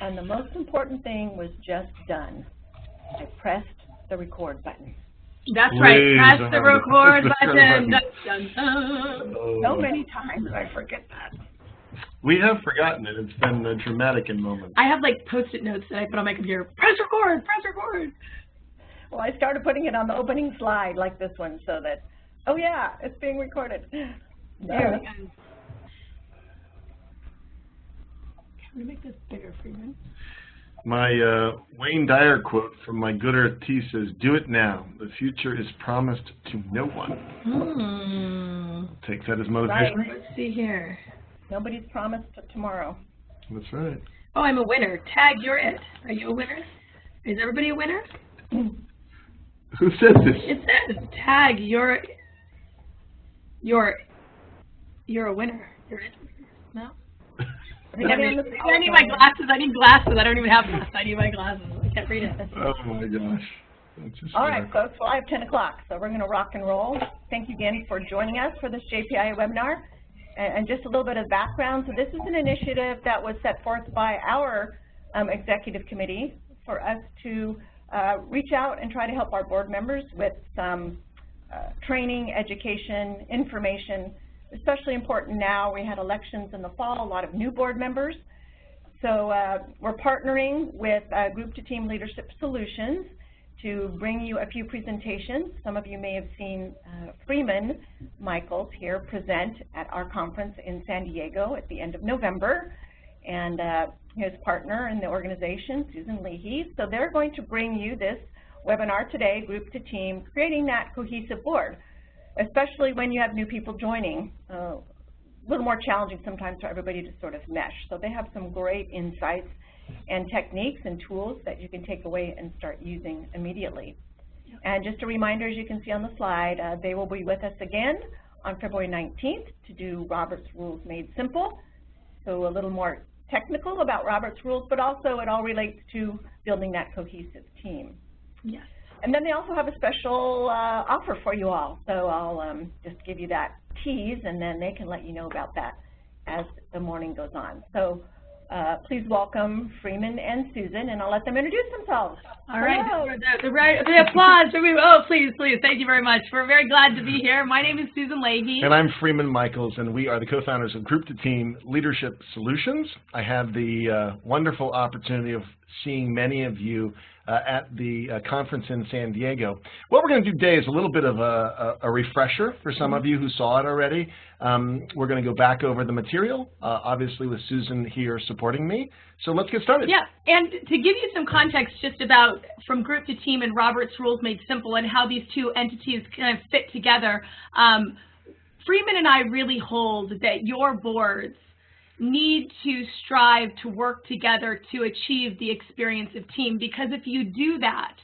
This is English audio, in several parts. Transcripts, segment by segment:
And the most important thing was just done. I pressed the record button. That's right. Press the record button. Dun, dun, dun. So many times I forget that. We have forgotten it. It's been dramatic in moments. I have like Post-it notes that I put on my computer. Press record. Press record. Well, I started putting it on the opening slide like this one so that, oh yeah, it's being recorded. There we go. Can we make this bigger, Freeman? My Wayne Dyer quote from My Good Earth Tea says, "Do it now. The future is promised to no one." Take that as motivation. Right. Let's see here. Nobody's promised tomorrow. That's right. Oh, I'm a winner. Tag, you're it. Are you a winner? Is everybody a winner? Who said this? It says, tag, you're a winner. You're it. No? I need my glasses. I need glasses. I don't even have glasses. I need my glasses. I can't read it. Oh my gosh. All right, folks. Well, I have 10 o'clock, so we're going to rock and roll. Thank you again for joining us for this JPIA webinar. And just a little bit of background. So this is an initiative that was set forth by our executive committee for us to reach out and try to help our board members with some training, education, information. Especially important now. We had elections in the fall, a lot of new board members. So we're partnering with Group to Team Leadership Solutions to bring you a few presentations. Some of you may have seen Freeman Michaels here present at our conference in San Diego at the end of November, and his partner in the organization, Susan Leahy. So they're going to bring you this webinar today, Group to Team, creating that cohesive board. Especially when you have new people joining, a little more challenging sometimes for everybody to sort of mesh. So they have some great insights and techniques and tools that you can take away and start using immediately. And just a reminder, as you can see on the slide, they will be with us again on February 19th to do Robert's Rules Made Simple. So a little more technical about Robert's Rules, but also it all relates to building that cohesive team. Yes. And then they also have a special offer for you all. So I'll just give you that tease, and then they can let you know about that as the morning goes on. So please welcome Freeman and Susan, and I'll let them introduce themselves. All right. The applause. Oh, please, please. Thank you very much. We're very glad to be here. My name is Susan Leahy. And I'm Freeman Michaels, and we are the co-founders of Group to Team Leadership Solutions. I have the wonderful opportunity of seeing many of you at the conference in San Diego. What we're going to do today is a little bit of a refresher for some of you who saw it already. We're going to go back over the material, obviously with Susan here supporting me. So let's get started. Yeah, and to give you some context just about from Group to Team and Robert's Rules Made Simple and how these two entities kind of fit together, Freeman and I really hold that your boards need to strive to work together to achieve the experience of team, because if you do that,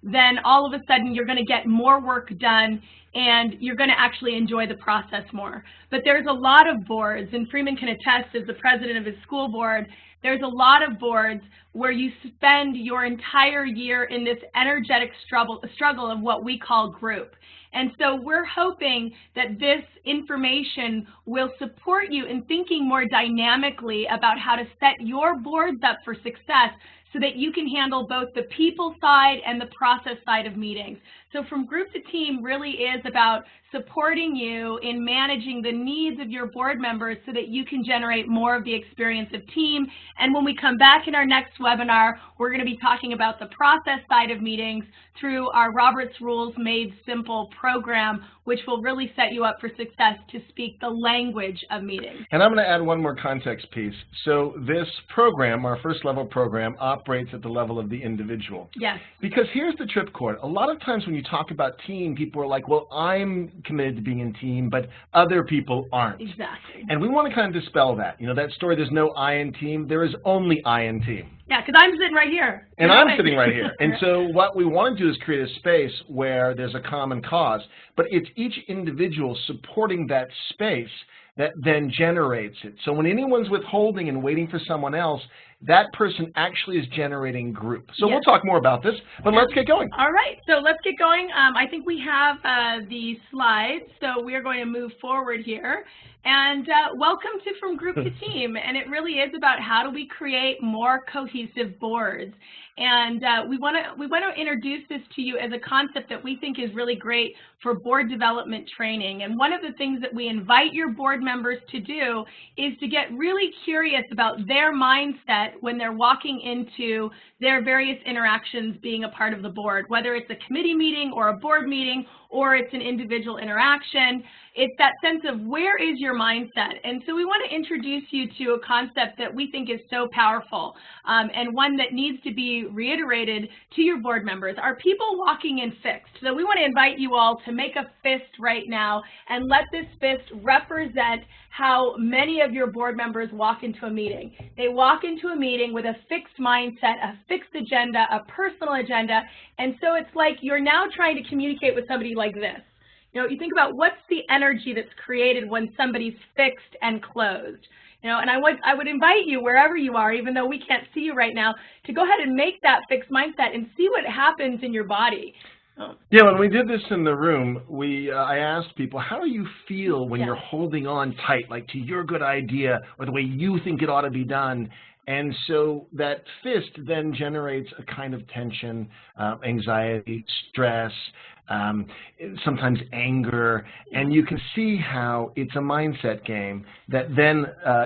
then all of a sudden you're going to get more work done and you're going to actually enjoy the process more. But there's a lot of boards, and Freeman can attest as the president of his school board, there's a lot of boards where you spend your entire year in this energetic struggle of what we call group. And so we're hoping that this information will support you in thinking more dynamically about how to set your boards up for success so that you can handle both the people side and the process side of meetings. So from Group to Team really is about supporting you in managing the needs of your board members so that you can generate more of the experience of team. And when we come back in our next webinar, we're going to be talking about the process side of meetings through our Robert's Rules Made Simple program, which will really set you up for success to speak the language of meetings. And I'm going to add one more context piece. So this program, our first level program, operates at the level of the individual. Yes. Because here's the trip cord. A lot of times when you talk about team, people are like, well, I'm committed to being in team, but other people aren't. Exactly. And we want to kind of dispel that. You know, that story, there's no I in team, there is only I in team. Yeah, because I'm sitting right here. And I'm sitting right here. And so what we want to do is create a space where there's a common cause, but it's each individual supporting that space that then generates it. So when anyone's withholding and waiting for someone else, that person actually is generating group. So yes. We'll talk more about this, but let's get going. All right, so let's get going. I think we have the slides, so we are going to move forward here. And welcome to From Group to Team. And it really is about how do we create more cohesive boards. And we want to introduce this to you as a concept that we think is really great for board development training. And one of the things that we invite your board members to do is to get really curious about their mindset when they're walking into their various interactions being a part of the board, whether it's a committee meeting or a board meeting or it's an individual interaction. It's that sense of where is your mindset? And so we want to introduce you to a concept that we think is so powerful and one that needs to be reiterated to your board members. Are people walking in fixed? So we want to invite you all to make a fist right now and let this fist represent how many of your board members walk into a meeting. They walk into a meeting with a fixed mindset, a fixed agenda, a personal agenda, and so it's like you're now trying to communicate with somebody like this. You know, you think about what's the energy that's created when somebody's fixed and closed. You know, and I would invite you wherever you are, even though we can't see you right now, to go ahead and make that fixed mindset and see what happens in your body. Yeah, when we did this in the room, I asked people, how do you feel when you're holding on tight, like to your good idea or the way you think it ought to be done? And so that fist then generates a kind of tension, anxiety, stress, sometimes anger, and you can see how it's a mindset game that then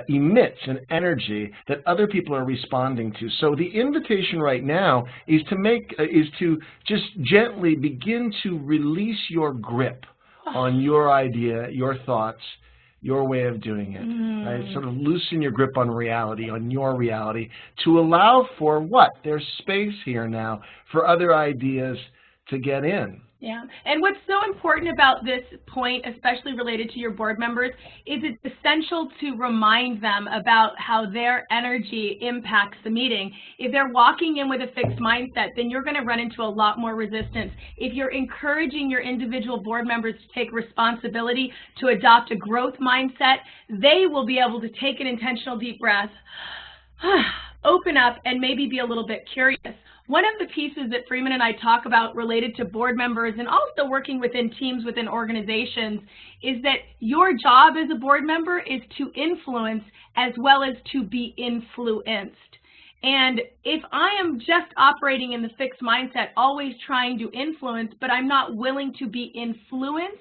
emits an energy that other people are responding to. So the invitation right now is to just gently begin to release your grip on your idea, your thoughts, your way of doing it, right? Sort of loosen your grip on reality, on your reality, to allow for what? There's space here now for other ideas to get in. Yeah, and what's so important about this point, especially related to your board members, is it's essential to remind them about how their energy impacts the meeting. If they're walking in with a fixed mindset, then you're going to run into a lot more resistance. If you're encouraging your individual board members to take responsibility, to adopt a growth mindset, they will be able to take an intentional deep breath, open up, and maybe be a little bit curious. One of the pieces that Freeman and I talk about related to board members and also working within teams within organizations is that your job as a board member is to influence as well as to be influenced. And if I am just operating in the fixed mindset, always trying to influence, but I'm not willing to be influenced,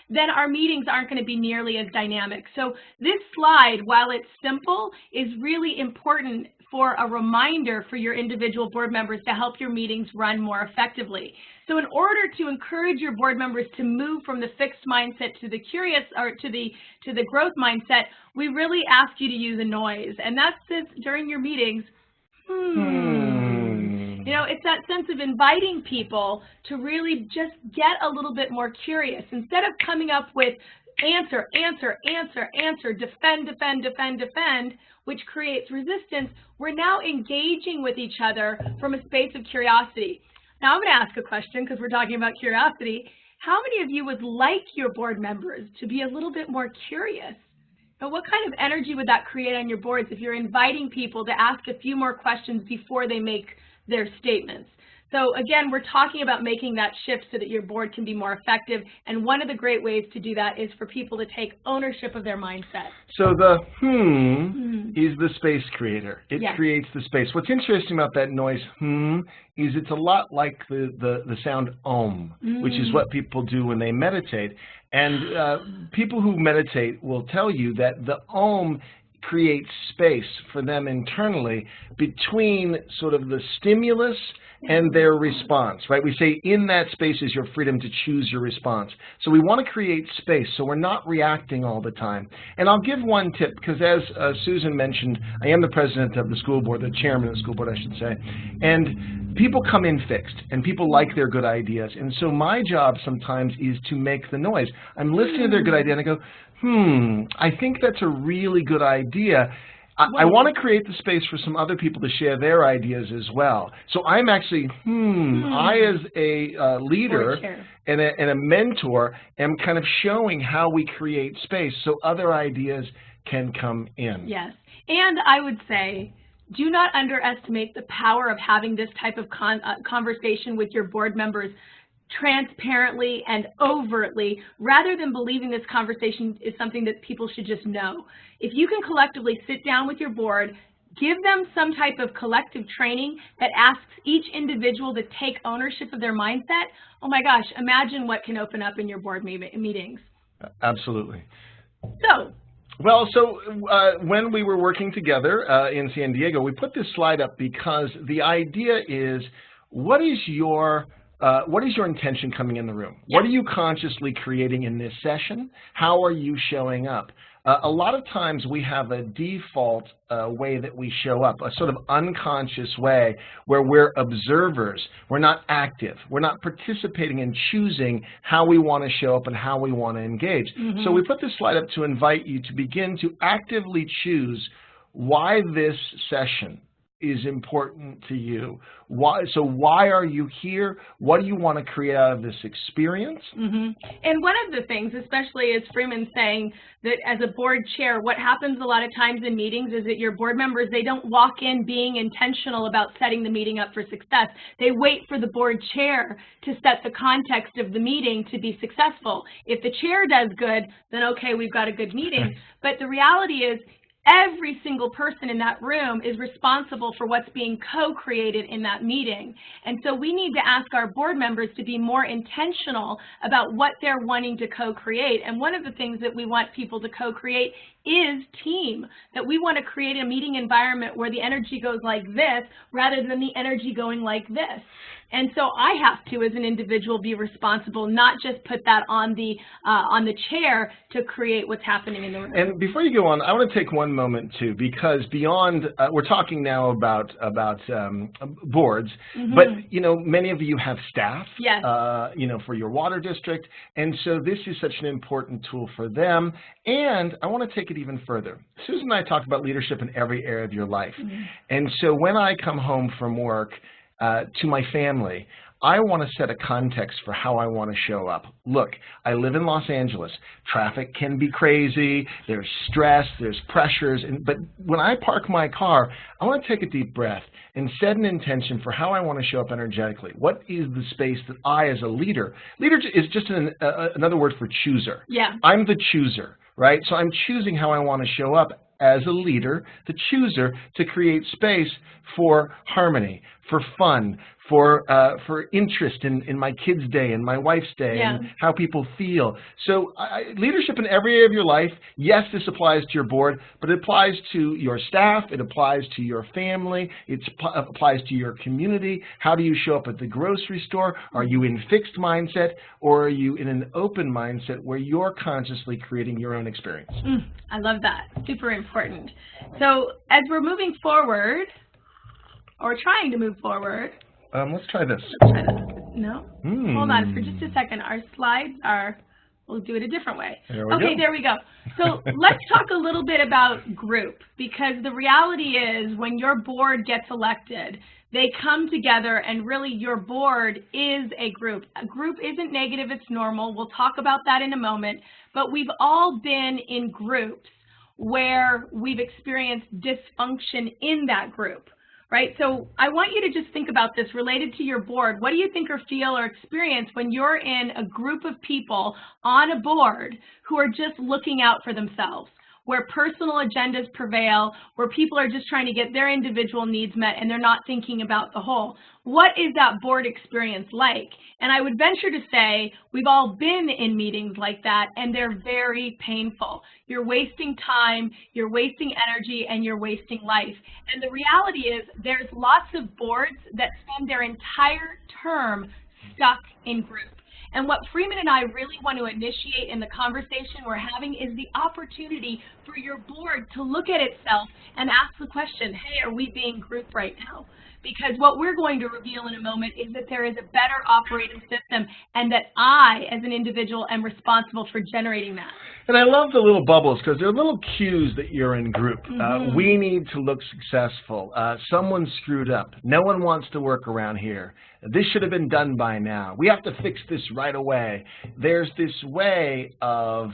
then our meetings aren't going to be nearly as dynamic. So this slide, while it's simple, is really important for a reminder for your individual board members to help your meetings run more effectively. So in order to encourage your board members to move from the fixed mindset to the curious or to the growth mindset, we really ask you to use a noise. And that's this during your meetings. You know, it's that sense of inviting people to really just get a little bit more curious. Instead of coming up with answer, answer, answer, answer, defend, defend, defend, defend, which creates resistance, we're now engaging with each other from a space of curiosity. Now I'm going to ask a question because we're talking about curiosity. How many of you would like your board members to be a little bit more curious? Now, what kind of energy would that create on your boards if you're inviting people to ask a few more questions before they make their statements? So again, we're talking about making that shift so that your board can be more effective, and one of the great ways to do that is for people to take ownership of their mindset. So the is the space creator. It creates the space. What's interesting about that noise is it's a lot like the sound om, which is what people do when they meditate. And people who meditate will tell you that the om creates space for them internally between sort of the stimulus and their response, right? We say in that space is your freedom to choose your response. So we want to create space so we're not reacting all the time. And I'll give one tip because as Susan mentioned, I am the president of the school board, the chairman of the school board, I should say. And people come in fixed and people like their good ideas. And so my job sometimes is to make the noise. I'm listening to their good idea and I go, I think that's a really good idea. I want to create the space for some other people to share their ideas as well. So I'm actually, I as a leader and a mentor am kind of showing how we create space so other ideas can come in. Yes, and I would say, do not underestimate the power of having this type of conversation with your board members. transparently and overtly, rather than believing this conversation is something that people should just know. If you can collectively sit down with your board, give them some type of collective training that asks each individual to take ownership of their mindset, oh my gosh, imagine what can open up in your board meetings. Absolutely. So when we were working together in San Diego, we put this slide up because the idea is, what is your intention coming in the room? Yeah. What are you consciously creating in this session? How are you showing up? A lot of times we have a default way that we show up, a sort of unconscious way where we're observers. We're not active. We're not participating in choosing how we want to show up and how we want to engage. So we put this slide up to invite you to begin to actively choose why this session is important to you. Why are you here? What do you want to create out of this experience? And one of the things, especially as Freeman's saying, that as a board chair, what happens a lot of times in meetings is that your board members, they don't walk in being intentional about setting the meeting up for success. They wait for the board chair to set the context of the meeting to be successful. If the chair does good, then okay, we've got a good meeting. But the reality is, every single person in that room is responsible for what's being co-created in that meeting. And so we need to ask our board members to be more intentional about what they're wanting to co-create. And one of the things that we want people to co-create is team, that we want to create a meeting environment where the energy goes like this rather than the energy going like this. And so I have to, as an individual, be responsible, not just put that on the chair to create what's happening in the room. And before you go on, I want to take one moment too, because beyond, we're talking now about boards, but you know, many of you have staff, yes. You know, for your water district, and so this is such an important tool for them. And I want to take it even further. Susan and I talked about leadership in every area of your life, and so when I come home from work to my family, I want to set a context for how I want to show up. Look, I live in Los Angeles. Traffic can be crazy. There's stress. There's pressures. But when I park my car, I want to take a deep breath and set an intention for how I want to show up energetically. What is the space that I, as a leader is just another word for chooser. Yeah. I'm the chooser, right? So I'm choosing how I want to show up as a leader, the chooser, to create space for harmony, for fun, for interest in my kids' day and my wife's day, and how people feel. So leadership in every area of your life, yes, this applies to your board, but it applies to your staff, it applies to your family, it applies to your community. How do you show up at the grocery store? Are you in fixed mindset, or are you in an open mindset where you're consciously creating your own experience? I love that. Super important. So as we're moving forward, or trying to move forward. Let's try this. Let's try this. No? Hold on for just a second. Our slides are, we'll do it a different way. There we go. There we go. So let's talk a little bit about group, because the reality is when your board gets elected, they come together, and really your board is a group. A group isn't negative, it's normal. We'll talk about that in a moment, but we've all been in groups where we've experienced dysfunction in that group. Right? So I want you to just think about this related to your board. What do you think or feel or experience when you're in a group of people on a board who are just looking out for themselves, where personal agendas prevail, where people are just trying to get their individual needs met and they're not thinking about the whole? What is that board experience like? And I would venture to say we've all been in meetings like that, and they're very painful. You're wasting time, you're wasting energy, and you're wasting life. And the reality is there's lots of boards that spend their entire term stuck in group. And what Freeman and I really want to initiate in the conversation we're having is the opportunity for your board to look at itself and ask the question, hey, are we being group right now? Because what we're going to reveal in a moment is that there is a better operating system, and that I, as an individual, am responsible for generating that. And I love the little bubbles, because they're little cues that you're in group. We need to look successful. Someone screwed up. No one wants to work around here. This should have been done by now. We have to fix this right away. There's this way of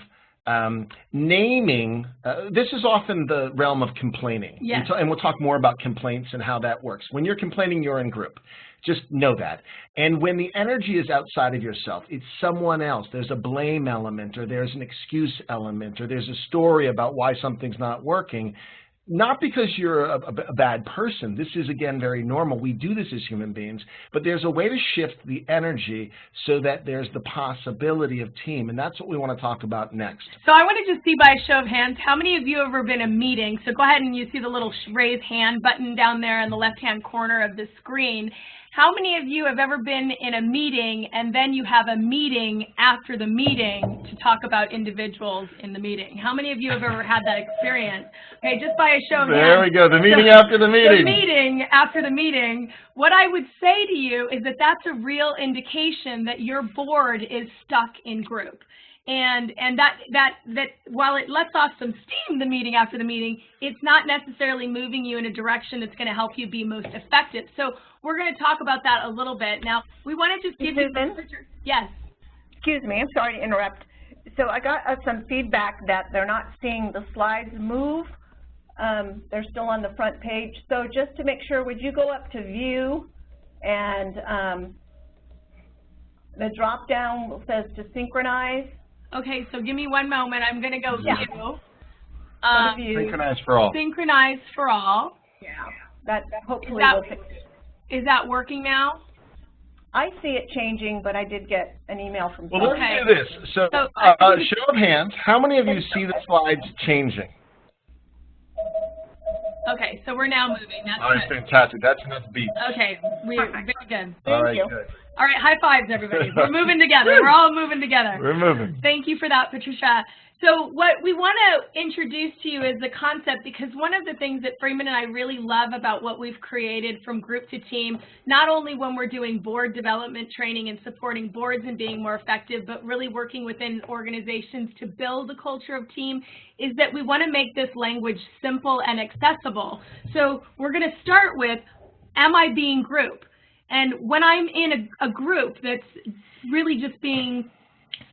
naming, this is often the realm of complaining. Yes. And we'll talk more about complaints and how that works. When you're complaining, you're in group. Just know that. And when the energy is outside of yourself, it's someone else. There's a blame element, or there's an excuse element, or there's a story about why something's not working. Not because you're a bad person. This is, again, very normal. We do this as human beings. But there's a way to shift the energy so that there's the possibility of team. And that's what we want to talk about next. So I want to just see by a show of hands, how many of you have ever been in a meeting? So go ahead and you see the little raise hand button down there in the left-hand corner of the screen. How many of you have ever been in a meeting and then you have a meeting after the meeting to talk about individuals in the meeting? How many of you have ever had that experience? Okay, just by a show of hands. There we go, the meeting after the meeting. The meeting after the meeting. What I would say to you is that that's a real indication that your board is stuck in group. And that while it lets off some steam the meeting after the meeting, it's not necessarily moving you in a direction that's going to help you be most effective. So we're going to talk about that a little bit. Now, we want to just give you some pictures. Yes. Excuse me, I'm sorry to interrupt. So I got some feedback that they're not seeing the slides move. They're still on the front page. So just to make sure, would you go up to view, and the drop down says to synchronize. Okay, so give me one moment. I'm going to go view. Synchronize for all. Synchronize for all. Yeah. That hopefully will fix it. Is that working now? I see it changing, but I did get an email from Well, let's do this. So show of hands, how many of you see the slides changing? Okay, so we're now moving. That's all right, good. Fantastic. That's enough beats. Okay, we're very good. All right, good. All right, high fives, everybody. We're moving together. We're all moving together. We're moving. Thank you for that, Patricia. So what we want to introduce to you is the concept, because one of the things that Freeman and I really love about what we've created from group to team, not only when we're doing board development training and supporting boards and being more effective, but really working within organizations to build a culture of team, is that we want to make this language simple and accessible. So we're going to start with, am I being group? And when I'm in a group that's really just being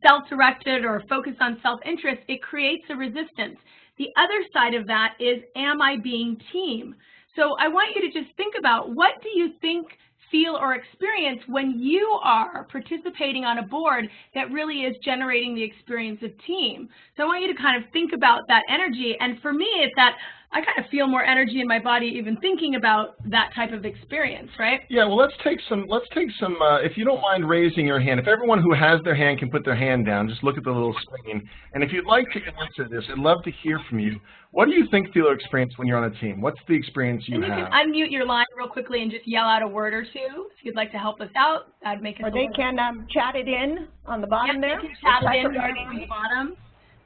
self-directed or focused on self-interest, it creates a resistance. The other side of that is, am I being team? So I want you to just think about, what do you think, feel, or experience when you are participating on a board that really is generating the experience of team? So I want you to kind of think about that energy. And for me, it's that I kind of feel more energy in my body even thinking about that type of experience, right? Yeah, well, let's take some, if you don't mind raising your hand, if everyone who has their hand can put their hand down, just look at the little screen. And if you'd like to answer this, I'd love to hear from you. What do you think, feel, or experience when you're on a team? What's the experience you have? And you can unmute your line real quickly and just yell out a word or two if you'd like to help us out. That'd make us Or they can chat it in on the bottom there. They can chat it in on the bottom.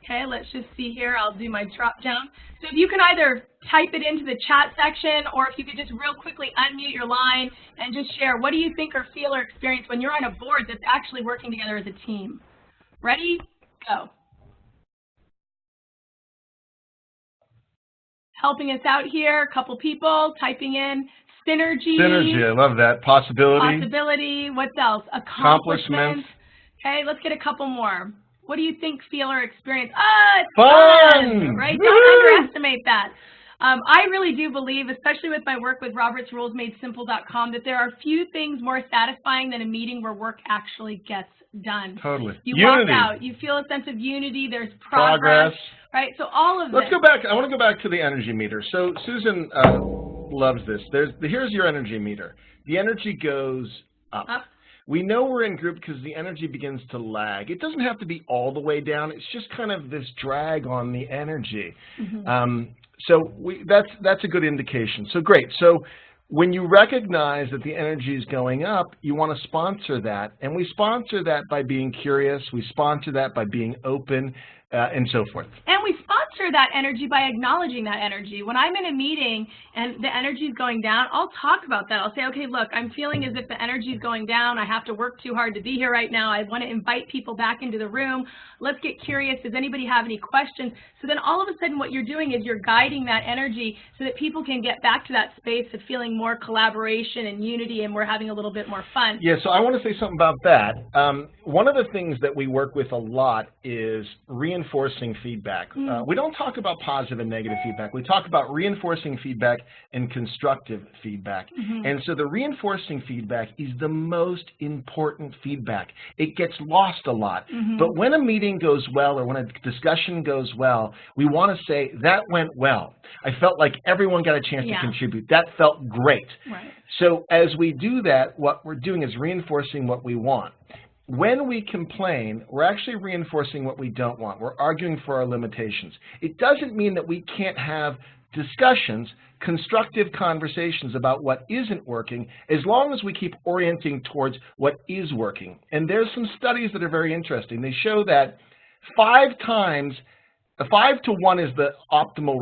Okay, let's just see here. I'll do my drop down. So if you can either type it into the chat section, or if you could just real quickly unmute your line and just share, what do you think or feel or experience when you're on a board that's actually working together as a team? Ready? Go. Helping us out here, a couple people typing in synergy. Synergy, I love that. Possibility. Possibility. What else? Accomplishment. Okay, let's get a couple more. What do you think, feel, or experience? It's fun, right? Don't underestimate that. I really do believe, especially with my work with robertsrulesmadesimple.com, that there are few things more satisfying than a meeting where work actually gets done. Totally. You walk out, you feel a sense of unity, there's progress. Right? So all of this. Let's go back. I want to go back to the energy meter. So Susan loves this. Here's your energy meter. The energy goes up. We know we're in group because the energy begins to lag. It doesn't have to be all the way down. It's just kind of this drag on the energy. So that's a good indication. So great. So when you recognize that the energy is going up, you want to sponsor that. And we sponsor that by being curious. We sponsor that by being open, and so forth. And we sponsor that energy by acknowledging that energy. When I'm in a meeting and the energy is going down, I'll talk about that. I'll say, okay, look, I'm feeling as if the energy is going down. I have to work too hard to be here right now. I want to invite people back into the room. Let's get curious. Does anybody have any questions? So then all of a sudden what you're doing is you're guiding that energy so that people can get back to that space of feeling more collaboration and unity, and we're having a little bit more fun. Yeah, so I want to say something about that. One of the things that we work with a lot is reinforcing reinforcing feedback. We don't talk about positive and negative feedback. We talk about reinforcing feedback and constructive feedback. And so the reinforcing feedback is the most important feedback. It gets lost a lot. But when a meeting goes well or when a discussion goes well, we want to say, that went well. I felt like everyone got a chance to contribute. That felt great. Right. So as we do that, what we're doing is reinforcing what we want. When we complain, we're actually reinforcing what we don't want. We're arguing for our limitations. It doesn't mean that we can't have discussions, constructive conversations about what isn't working, as long as we keep orienting towards what is working. And there's some studies that are very interesting. They show that 5 to 1 is the optimal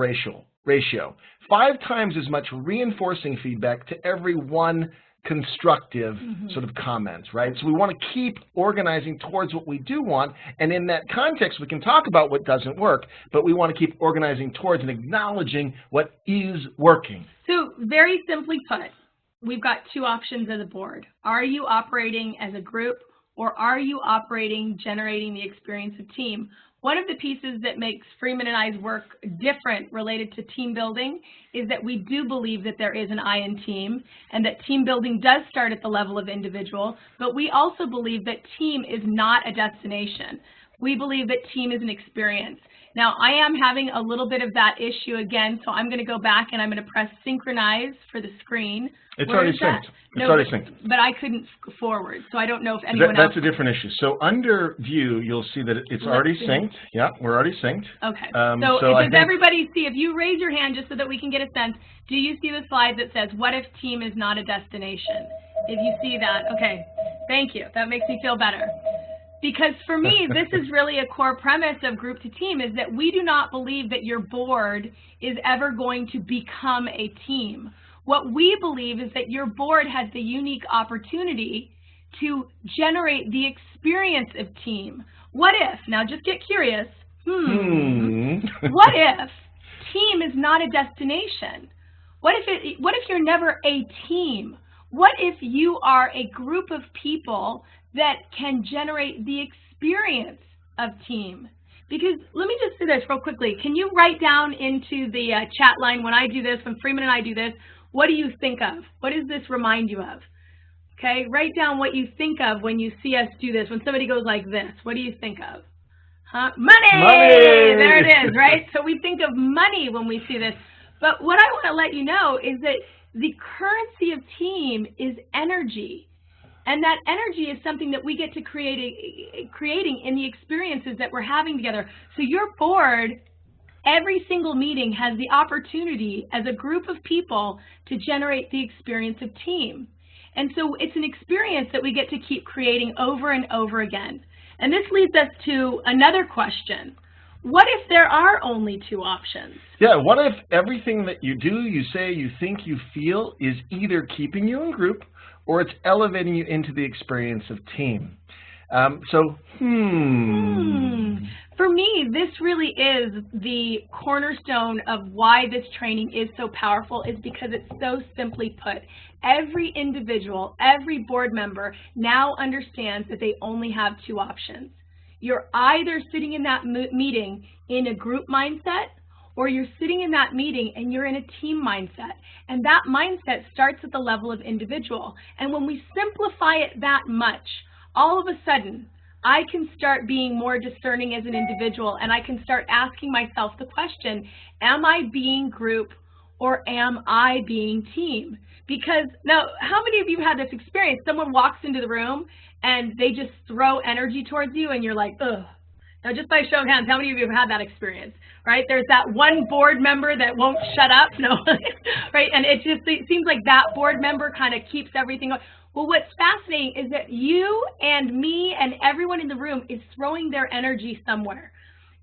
ratio. 5 times as much reinforcing feedback to every 1 constructive sort of comments, right? So we want to keep organizing towards what we do want, and in that context we can talk about what doesn't work, but we want to keep organizing towards and acknowledging what is working. So very simply put, we've got 2 options as a board. Are you operating as a group, or are you operating, generating the experience of team? One of the pieces that makes Freeman and I's work different related to team building is that we do believe that there is an I in team, and that team building does start at the level of individual, but we also believe that team is not a destination. We believe that team is an experience. Now, I am having a little bit of that issue again, so I'm going to go back and I'm going to press synchronize for the screen. It's already synced. It's already synced. But I couldn't forward, so I don't know if anyone else. That's a different issue. So under view, you'll see that it's already synced. Yeah, we're already synced. Okay. So does everybody see, if you raise your hand just so that we can get a sense, do you see the slide that says, what if team is not a destination? If you see that, okay. Thank you. That makes me feel better. Because for me, this is really a core premise of Group to Team, is that we do not believe that your board is ever going to become a team. What we believe is that your board has the unique opportunity to generate the experience of team. What if, now just get curious, what if team is not a destination? What if you're never a team? What if you are a group of people that can generate the experience of team? Because let me just do this real quickly. Can you write down into the chat line when I do this, when Freeman and I do this, what do you think of? What does this remind you of? Okay, write down what you think of when you see us do this. When somebody goes like this, what do you think of? Huh? Money! There it is, right? So we think of money when we see this. But what I want to let you know is that the currency of team is energy. And that energy is something that we get to creating in the experiences that we're having together. So your board, every single meeting has the opportunity as a group of people to generate the experience of team. And so it's an experience that we get to keep creating over and over again. And this leads us to another question. What if there are only 2 options? Yeah, what if everything that you do, you say, you think, you feel is either keeping you in group or it's elevating you into the experience of team? For me, this really is the cornerstone of why this training is so powerful, is because it's so simply put. Every individual, every board member now understands that they only have 2 options. You're either sitting in that meeting in a group mindset, or you're sitting in that meeting and you're in a team mindset. And that mindset starts at the level of individual. And when we simplify it that much, all of a sudden, I can start being more discerning as an individual, and I can start asking myself the question, am I being group or am I being team? Because now, how many of you had this experience? Someone walks into the room and they just throw energy towards you and you're like, ugh. Now, just by show of hands, how many of you have had that experience, right? There's that one board member that won't shut up, no, right? And it seems like that board member kind of keeps everything going. Well, what's fascinating is that you and me and everyone in the room is throwing their energy somewhere.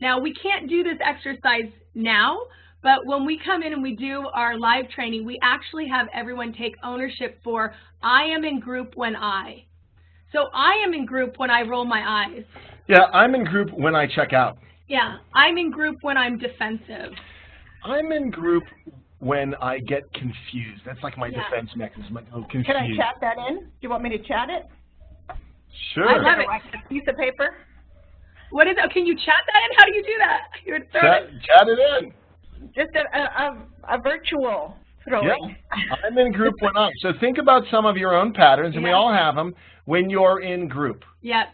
Now, we can't do this exercise now, but when we come in and we do our live training, we actually have everyone take ownership for, I am in group when I. So I am in group when I roll my eyes. Yeah, I'm in group when I check out. Yeah, I'm in group when I'm defensive. I'm in group when I get confused. That's like my defense mechanism. I'm confused. Can I chat that in? Do you want me to chat it? Sure. I love it. A piece of paper. What is it? Can you chat that in? How do you do that? Chat it in. Just a virtual throwing. Yeah. I'm in group when I. So think about some of your own patterns, and we all have them when you're in group. Yep.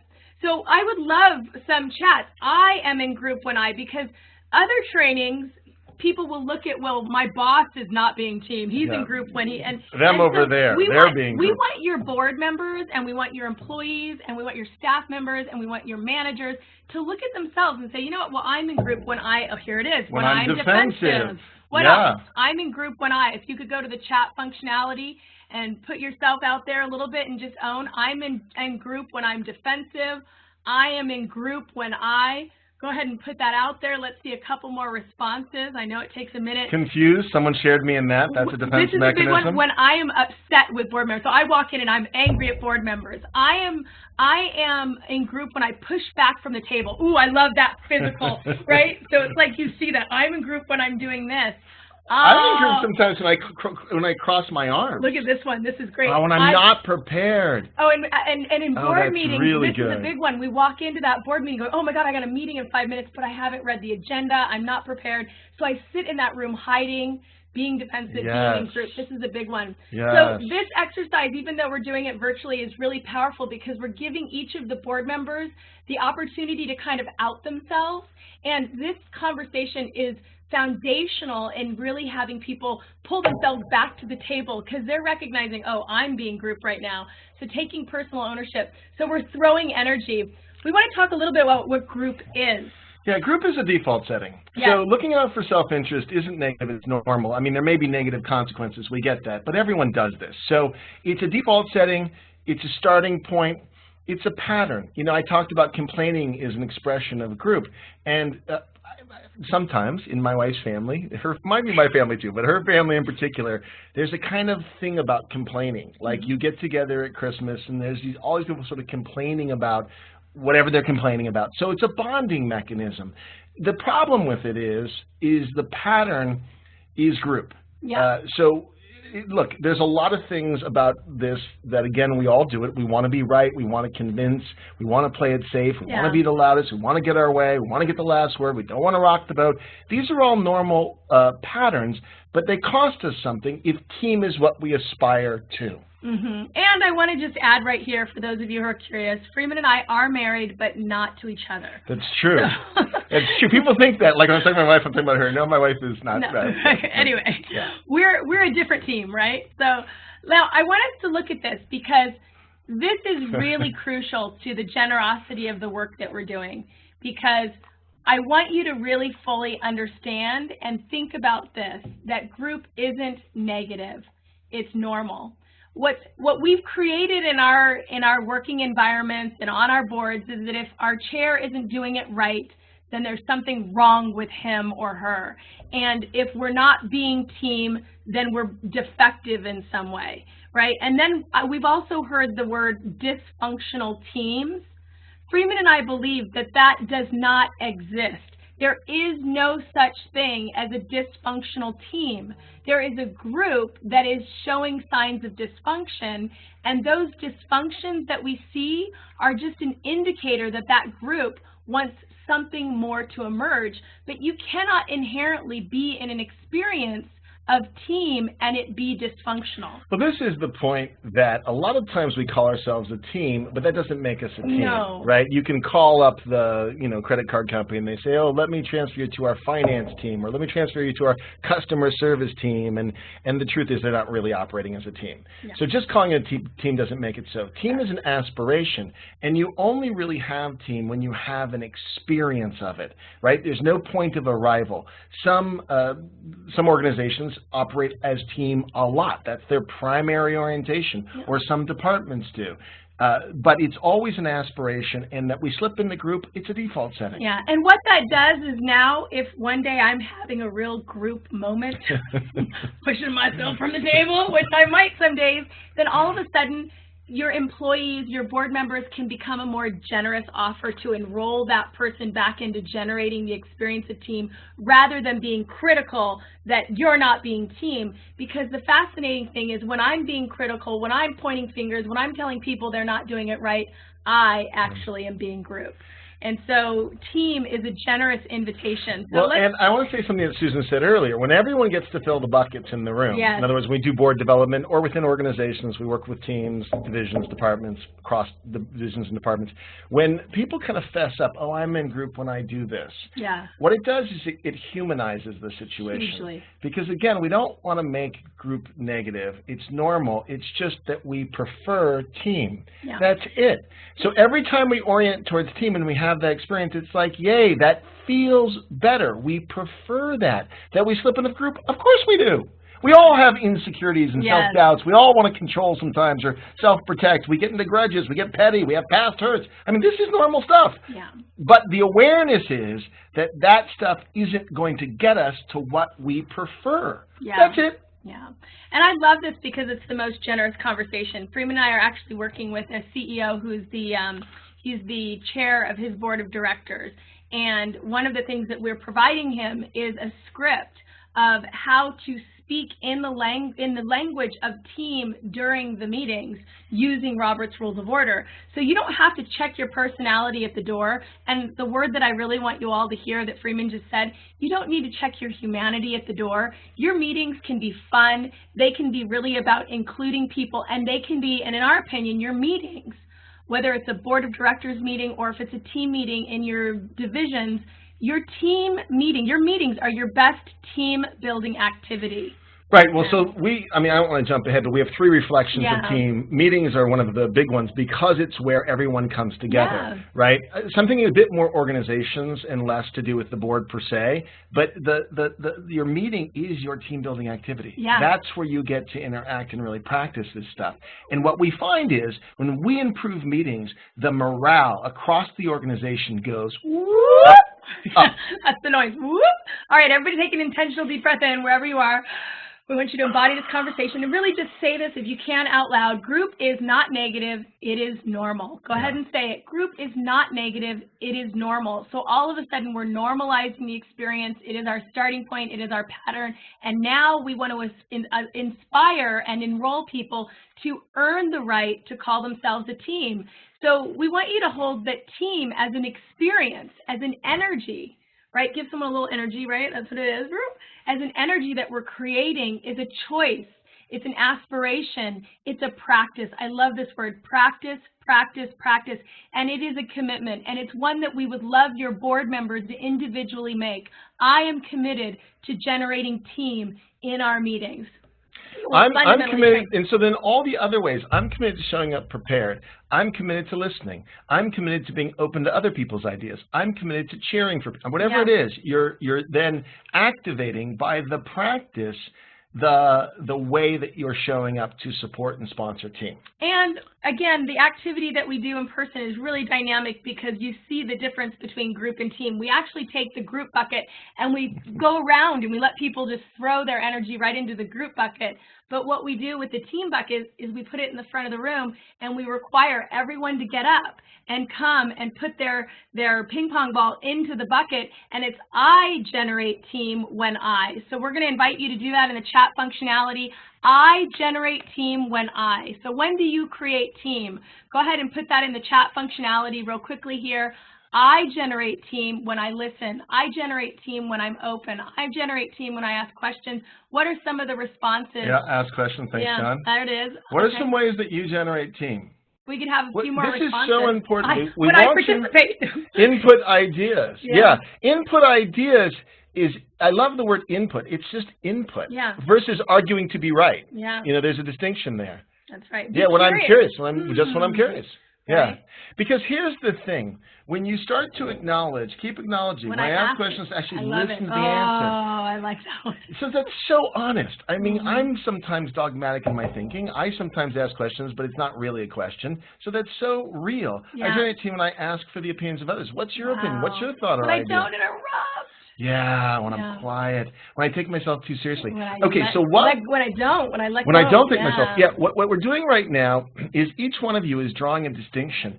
So I would love some chats. I am in group when because other trainings, people will look at, well, my boss is not being team. He's in group when he, and over there, they're being group. We want your board members, and we want your employees, and we want your staff members, and we want your managers to look at themselves and say, you know what, well, I'm in group when here it is, when I'm defensive. What else? I'm in group when if you could go to the chat functionality and put yourself out there a little bit and just own, I'm in group when I'm defensive. I am in group when go ahead and put that out there. Let's see a couple more responses. I know it takes a minute. Confused? Someone shared me in that. That's a defense mechanism. This is a big one when I am upset with board members. So I walk in and I'm angry at board members. I am in group when I push back from the table. Ooh, I love that physical, right? So it's like you see that. I'm in group when I'm doing this. I'm in group sometimes when I cross my arms. Look at this one. This is great. Oh, when I'm not prepared. Oh, and in board meetings, this is a big one. We walk into that board meeting going, oh my God, I got a meeting in 5 minutes, but I haven't read the agenda. I'm not prepared. So I sit in that room hiding, being defensive, being in group. This is a big one. So this exercise, even though we're doing it virtually, is really powerful because we're giving each of the board members the opportunity to kind of out themselves. And this conversation is foundational in really having people pull themselves back to the table because they're recognizing, oh, I'm being grouped right now. So taking personal ownership. So we're throwing energy. We want to talk a little bit about what group is. Yeah, group is a default setting. So looking out for self-interest isn't negative, it's normal. I mean, there may be negative consequences, we get that, but everyone does this. So it's a default setting, it's a starting point, it's a pattern. You know, I talked about complaining is an expression of a group, and sometimes in my wife's family, might be my family too, but her family in particular, there's a kind of thing about complaining. Like you get together at Christmas and there's all these people sort of complaining about whatever they're complaining about. So it's a bonding mechanism. The problem with it is the pattern is group. So look, there's a lot of things about this that, again, we all do it. We want to be right. We want to convince. We want to play it safe. We want to be the loudest. We want to get our way. We want to get the last word. We don't want to rock the boat. These are all normal patterns, but they cost us something if team is what we aspire to. And I want to just add right here, for those of you who are curious, Freeman and I are married, but not to each other. That's true. It's true. People think that. Like when I'm talking about my wife, I'm talking about her. No, my wife is not. No. Anyway, we're a different team, right? So now I want us to look at this because this is really crucial to the generosity of the work that we're doing, because I want you to really fully understand and think about this, that group isn't negative. It's normal. What we've created in our working environments and on our boards is that if our chair isn't doing it right, then there's something wrong with him or her. And if we're not being team, then we're defective in some way, right? And then we've also heard the word dysfunctional teams. Freeman and I believe that that does not exist. There is no such thing as a dysfunctional team. There is a group that is showing signs of dysfunction, and those dysfunctions that we see are just an indicator that that group wants something more to emerge. But you cannot inherently be in an experience of team and it be dysfunctional. Well, this is the point that a lot of times we call ourselves a team, but that doesn't make us a team, right? You can call up the credit card company and they say, oh, let me transfer you to our finance team, or let me transfer you to our customer service team, and the truth is they're not really operating as a team. So just calling it a team doesn't make it so. Team is an aspiration, and you only really have team when you have an experience of it, right? There's no point of arrival. Some organizations operate as team a lot. That's their primary orientation, or some departments do. But it's always an aspiration, and that we slip in the group, it's a default setting. Yeah, and what that does is now, if one day I'm having a real group moment, pushing myself from the table, which I might some days, then all of a sudden, your employees, your board members can become a more generous offer to enroll that person back into generating the experience of team, rather than being critical that you're not being team. Because the fascinating thing is, when I'm being critical, when I'm pointing fingers, when I'm telling people they're not doing it right, I actually am being group. And so team is a generous invitation. So well, and I want to say something that Susan said earlier. When everyone gets to fill the buckets in the room, yes. in other words, we do board development or within organizations, we work with teams, divisions, departments, across the divisions and departments. When people kind of fess up, oh, I'm in group when I do this. Yeah. What it does is it humanizes the situation. Hugely. Because again, we don't want to make group negative. It's normal. It's just that we prefer team. Yeah. That's it. So every time we orient towards team and we have that experience, it's like, yay, that feels better. We prefer that. That we slip in the group? Of course we do. We all have insecurities and yes. self-doubts. We all want to control sometimes or self-protect. We get into grudges. We get petty. We have past hurts. I mean, this is normal stuff. Yeah. But the awareness is that that stuff isn't going to get us to what we prefer. Yeah. That's it. Yeah, and I love this because it's the most generous conversation. Freeman and I are actually working with a CEO who's he's the chair of his board of directors, and one of the things that we're providing him is a script of how to speak in the language of team during the meetings using Robert's Rules of Order. So you don't have to check your personality at the door. And the word that I really want you all to hear that Freeman just said, you don't need to check your humanity at the door. Your meetings can be fun. They can be really about including people, and they can be, and in our opinion, your meetings, whether it's a board of directors meeting or if it's a team meeting in your divisions, your meetings are your best team building activity. Right. Well, so I don't want to jump ahead, but we have 3 reflections yeah. of team. Meetings are one of the big ones because it's where everyone comes together, yeah. right? Something a bit more organizations and less to do with the board per se, but your meeting is your team building activity. Yeah. That's where you get to interact and really practice this stuff. And what we find is when we improve meetings, the morale across the organization goes whoop. That's the noise. Whoop. All right, everybody take an intentional deep breath in wherever you are. We want you to embody this conversation and really just say this if you can out loud. Group is not negative, it is normal. Go ahead and say it. Group is not negative, it is normal. So all of a sudden we're normalizing the experience. It is our starting point, it is our pattern, and now we want to inspire and enroll people to earn the right to call themselves a team. So we want you to hold that team as an experience, as an energy. Right? Give someone a little energy, right? That's what it is. As an energy that we're creating is a choice. It's an aspiration. It's a practice. I love this word, practice, practice, practice. And it is a commitment. And it's one that we would love your board members to individually make. I am committed to generating team in our meetings. I'm committed, and so then all the other ways, I'm committed to showing up prepared. I'm committed to listening. I'm committed to being open to other people's ideas. I'm committed to cheering for whatever it is. You're then activating by the practice the way that you're showing up to support and sponsor team. And again, the activity that we do in person is really dynamic because you see the difference between group and team. We actually take the group bucket and we go around and we let people just throw their energy right into the group bucket. But what we do with the team bucket is we put it in the front of the room and we require everyone to get up and come and put their ping pong ball into the bucket, and it's I generate team when I. So we're going to invite you to do that in the chat functionality. I generate team when I. So when do you create team? Go ahead and put that in the chat functionality real quickly here. I generate team when I listen. I generate team when I'm open. I generate team when I ask questions. What are some of the responses? Yeah, ask questions. Thanks, John. There it is. What are some ways that you generate team? We could have a few more responses. This is so important. We I want participate. Input ideas. Yeah. Input ideas is, I love the word input. It's just input versus arguing to be right. Yeah. You know, there's a distinction there. That's right. When I'm curious, just when I'm curious. Yeah, right. Because here's the thing. When you start to acknowledge, keep acknowledging. When I ask questions, actually listen to the answer. Oh, I like that one. So that's so honest. I mean, I'm sometimes dogmatic in my thinking. I sometimes ask questions, but it's not really a question. So that's so real. Yeah. I generate team when I ask for the opinions of others. What's your opinion? What's your thought or idea? But I don't interrupt. Yeah, when I'm quiet, when I take myself too seriously. When I don't take myself. Yeah, what we're doing right now is each one of you is drawing a distinction.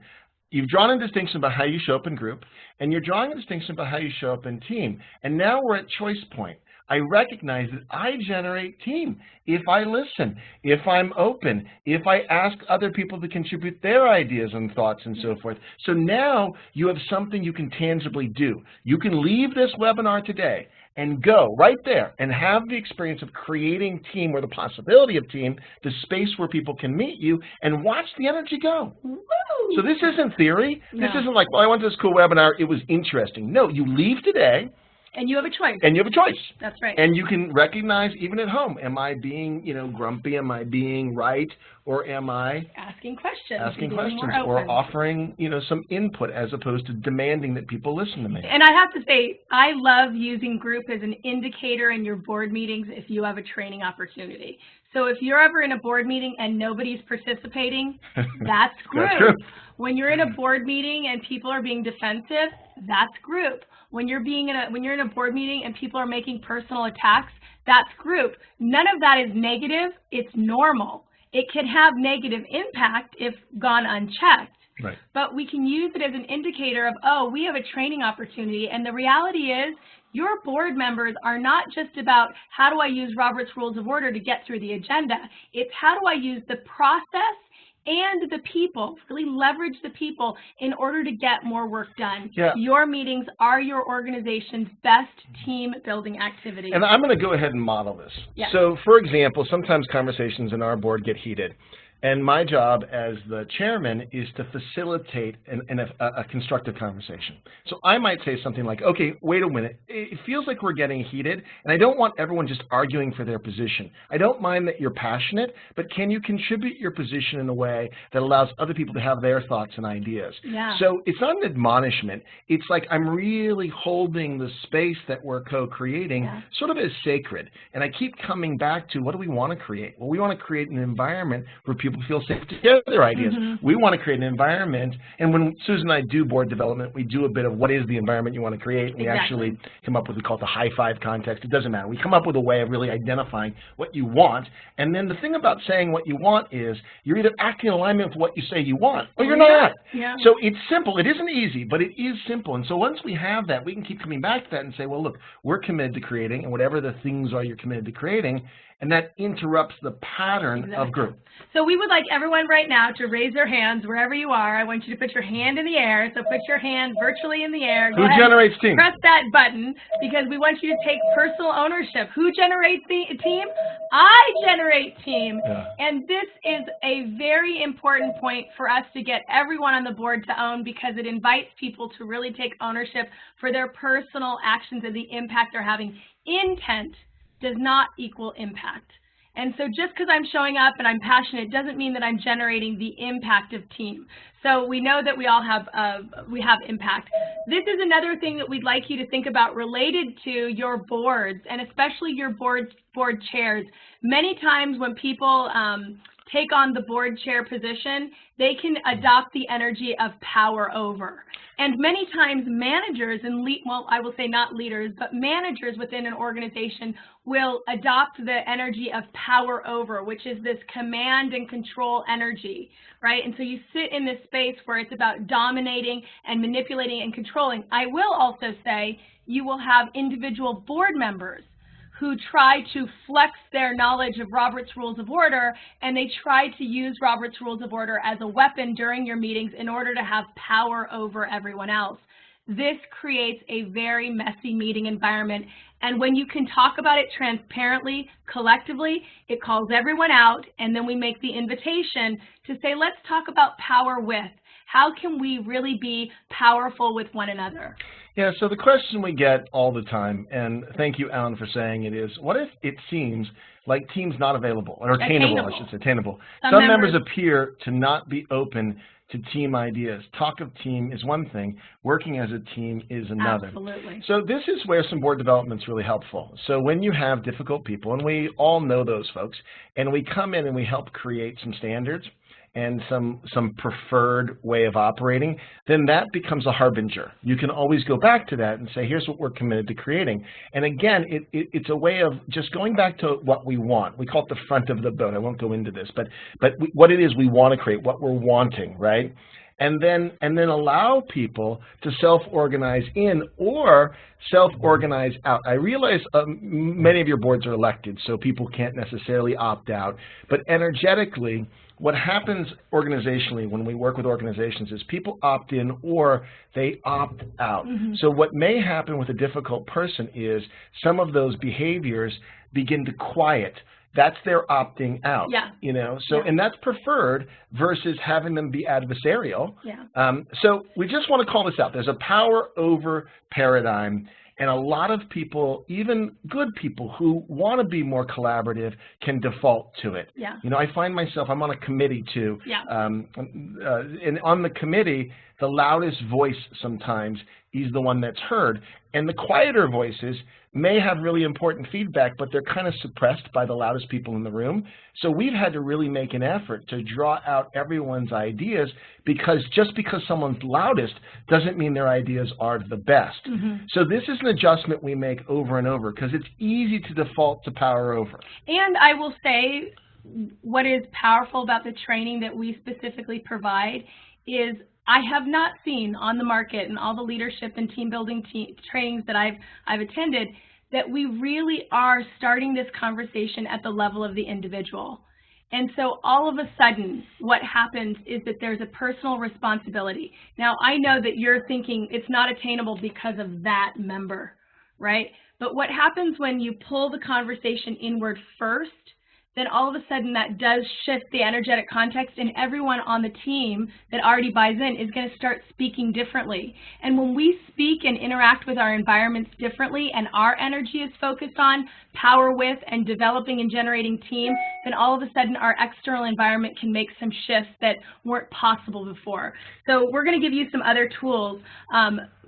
You've drawn a distinction about how you show up in group, and you're drawing a distinction about how you show up in team. And now we're at choice point. I recognize that I generate team if I listen, if I'm open, if I ask other people to contribute their ideas and thoughts and so forth. So now you have something you can tangibly do. You can leave this webinar today and go right there and have the experience of creating team or the possibility of team, the space where people can meet you, and watch the energy go. Woo! So this isn't theory. No. This isn't like, well, I went to this cool webinar, it was interesting. No, you leave today. And you have a choice. And you have a choice. That's right. And you can recognize even at home, am I being, grumpy? Am I being right? Or am I asking questions? Or offering, some input as opposed to demanding that people listen to me. And I have to say, I love using group as an indicator in your board meetings if you have a training opportunity. So if you're ever in a board meeting and nobody's participating, that's group. That's group. When you're in a board meeting and people are being defensive, that's group. When you're in a board meeting and people are making personal attacks, that's group. None of that is negative. It's normal. It can have negative impact if gone unchecked. Right. But we can use it as an indicator of, oh, we have a training opportunity. And the reality is your board members are not just about how do I use Robert's Rules of Order to get through the agenda. It's how do I use the process and the people, really leverage the people in order to get more work done. Yeah. Your meetings are your organization's best team building activity. And I'm going to go ahead and model this. Yes. So, for example, sometimes conversations in our board get heated. And my job as the chairman is to facilitate a constructive conversation. So I might say something like, okay, wait a minute. It feels like we're getting heated, and I don't want everyone just arguing for their position. I don't mind that you're passionate, but can you contribute your position in a way that allows other people to have their thoughts and ideas? Yeah. So it's not an admonishment. It's like I'm really holding the space that we're co-creating sort of as sacred. And I keep coming back to, what do we want to create? Well, we want to create an environment where people feel safe to share their ideas. We want to create an environment, and when Susan and I do board development, we do a bit of what is the environment you want to create, and we actually come up with, we call it the high five context. It doesn't matter. We come up with a way of really identifying what you want, and then the thing about saying what you want is you're either acting in alignment with what you say you want, or you're not. Yeah. So it's simple. It isn't easy, but it is simple. And so once we have that, we can keep coming back to that and say, well, look, we're committed to creating, and whatever the things are you're committed to creating, and that interrupts the pattern of group. So we would like everyone right now to raise their hands wherever you are. I want you to put your hand in the air. So put your hand virtually in the air. Who generates team? Press that button because we want you to take personal ownership. Who generates the team? I generate team. Yeah. And this is a very important point for us to get everyone on the board to own, because it invites people to really take ownership for their personal actions and the impact they're having. Intent does not equal impact. And so just because I'm showing up and I'm passionate doesn't mean that I'm generating the impact of team. So we know that we all have impact. This is another thing that we'd like you to think about related to your boards, and especially your board chairs. Many times when people take on the board chair position, they can adopt the energy of power over. And many times managers and well, I will say not leaders, but managers within an organization will adopt the energy of power over, which is this command and control energy, right? And so you sit in this space where it's about dominating and manipulating and controlling. I will also say you will have individual board members who try to flex their knowledge of Robert's Rules of Order, and they try to use Robert's Rules of Order as a weapon during your meetings in order to have power over everyone else. This creates a very messy meeting environment, and when you can talk about it transparently, collectively, it calls everyone out, and then we make the invitation to say, let's talk about power with. How can we really be powerful with one another? Yeah, so the question we get all the time, and thank you, Alan, for saying it, is what if it seems like team's not available, or attainable, I should say, attainable. Some members appear to not be open to team ideas. Talk of team is one thing, working as a team is another. Absolutely. So this is where some board development is really helpful. So when you have difficult people, and we all know those folks, and we come in and we help create some standards and some preferred way of operating, then that becomes a harbinger. You can always go back to that and say, here's what we're committed to creating. And again, it's a way of just going back to what we want. We call it the front of the boat. I won't go into this, but what it is we want to create, what we're wanting, right? and then allow people to self-organize in or self-organize out. I realize many of your boards are elected, so people can't necessarily opt out, but energetically, what happens organizationally when we work with organizations is people opt in or they opt out. So what may happen with a difficult person is some of those behaviors begin to quiet. That's their opting out. You know, so and that's preferred versus having them be adversarial. So we just want to call this out. There's a power over paradigm. And a lot of people, even good people who want to be more collaborative, can default to it. You know, I find myself, I'm on a committee too. And on the committee, the loudest voice sometimes is the one that's heard. And the quieter voices may have really important feedback, but they're kind of suppressed by the loudest people in the room. So we've had to really make an effort to draw out everyone's ideas, because just because someone's loudest doesn't mean their ideas are the best. So this is an adjustment we make over and over, because it's easy to default to power over. And I will say, what is powerful about the training that we specifically provide is I have not seen on the market and all the leadership and team building trainings that I've attended that we really are starting this conversation at the level of the individual. And so all of a sudden, what happens is that there's a personal responsibility. Now, I know that you're thinking it's not attainable because of that member, right? But what happens when you pull the conversation inward first, then all of a sudden that does shift the energetic context, and everyone on the team that already buys in is going to start speaking differently. And when we speak and interact with our environments differently, and our energy is focused on power with and developing and generating team, then all of a sudden our external environment can make some shifts that weren't possible before. So we're going to give you some other tools.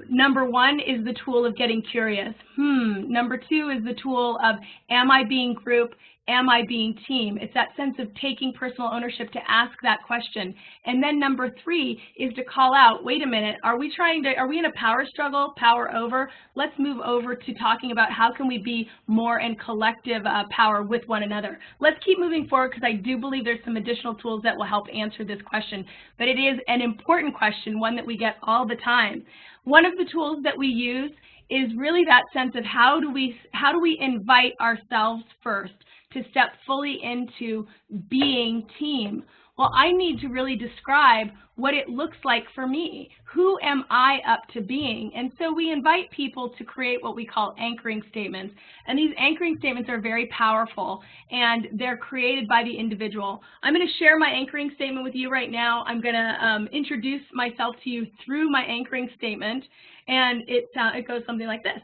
Number one is the tool of getting curious. Number two is the tool of, am I being group? Am I being team? It's that sense of taking personal ownership to ask that question. And then number three is to call out, wait a minute, are we in a power struggle, power over? Let's move over to talking about how can we be more in collective power with one another. Let's keep moving forward, because I do believe there's some additional tools that will help answer this question. But it is an important question, one that we get all the time. One of the tools that we use is really that sense of how do we invite ourselves first to step fully into being team. Well, I need to really describe what it looks like for me. Who am I up to being? And so we invite people to create what we call anchoring statements. And these anchoring statements are very powerful, and they're created by the individual. I'm going to share my anchoring statement with you right now. I'm going to introduce myself to you through my anchoring statement, and it goes something like this.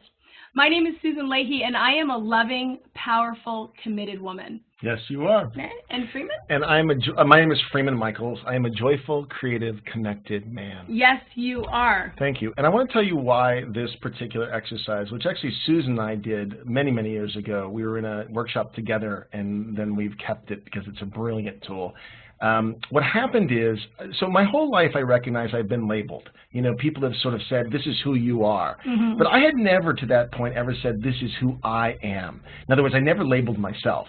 My name is Susan Leahy, and I am a loving, powerful, committed woman. Yes, you are. And Freeman? And my name is Freeman Michaels. I am a joyful, creative, connected man. Yes, you are. Thank you. And I want to tell you why this particular exercise, which actually Susan and I did many, many years ago. We were in a workshop together, and then we've kept it because it's a brilliant tool. What happened is, so my whole life I recognize I've been labeled. You know, people have sort of said, this is who you are. But I had never to that point ever said, this is who I am. In other words, I never labeled myself.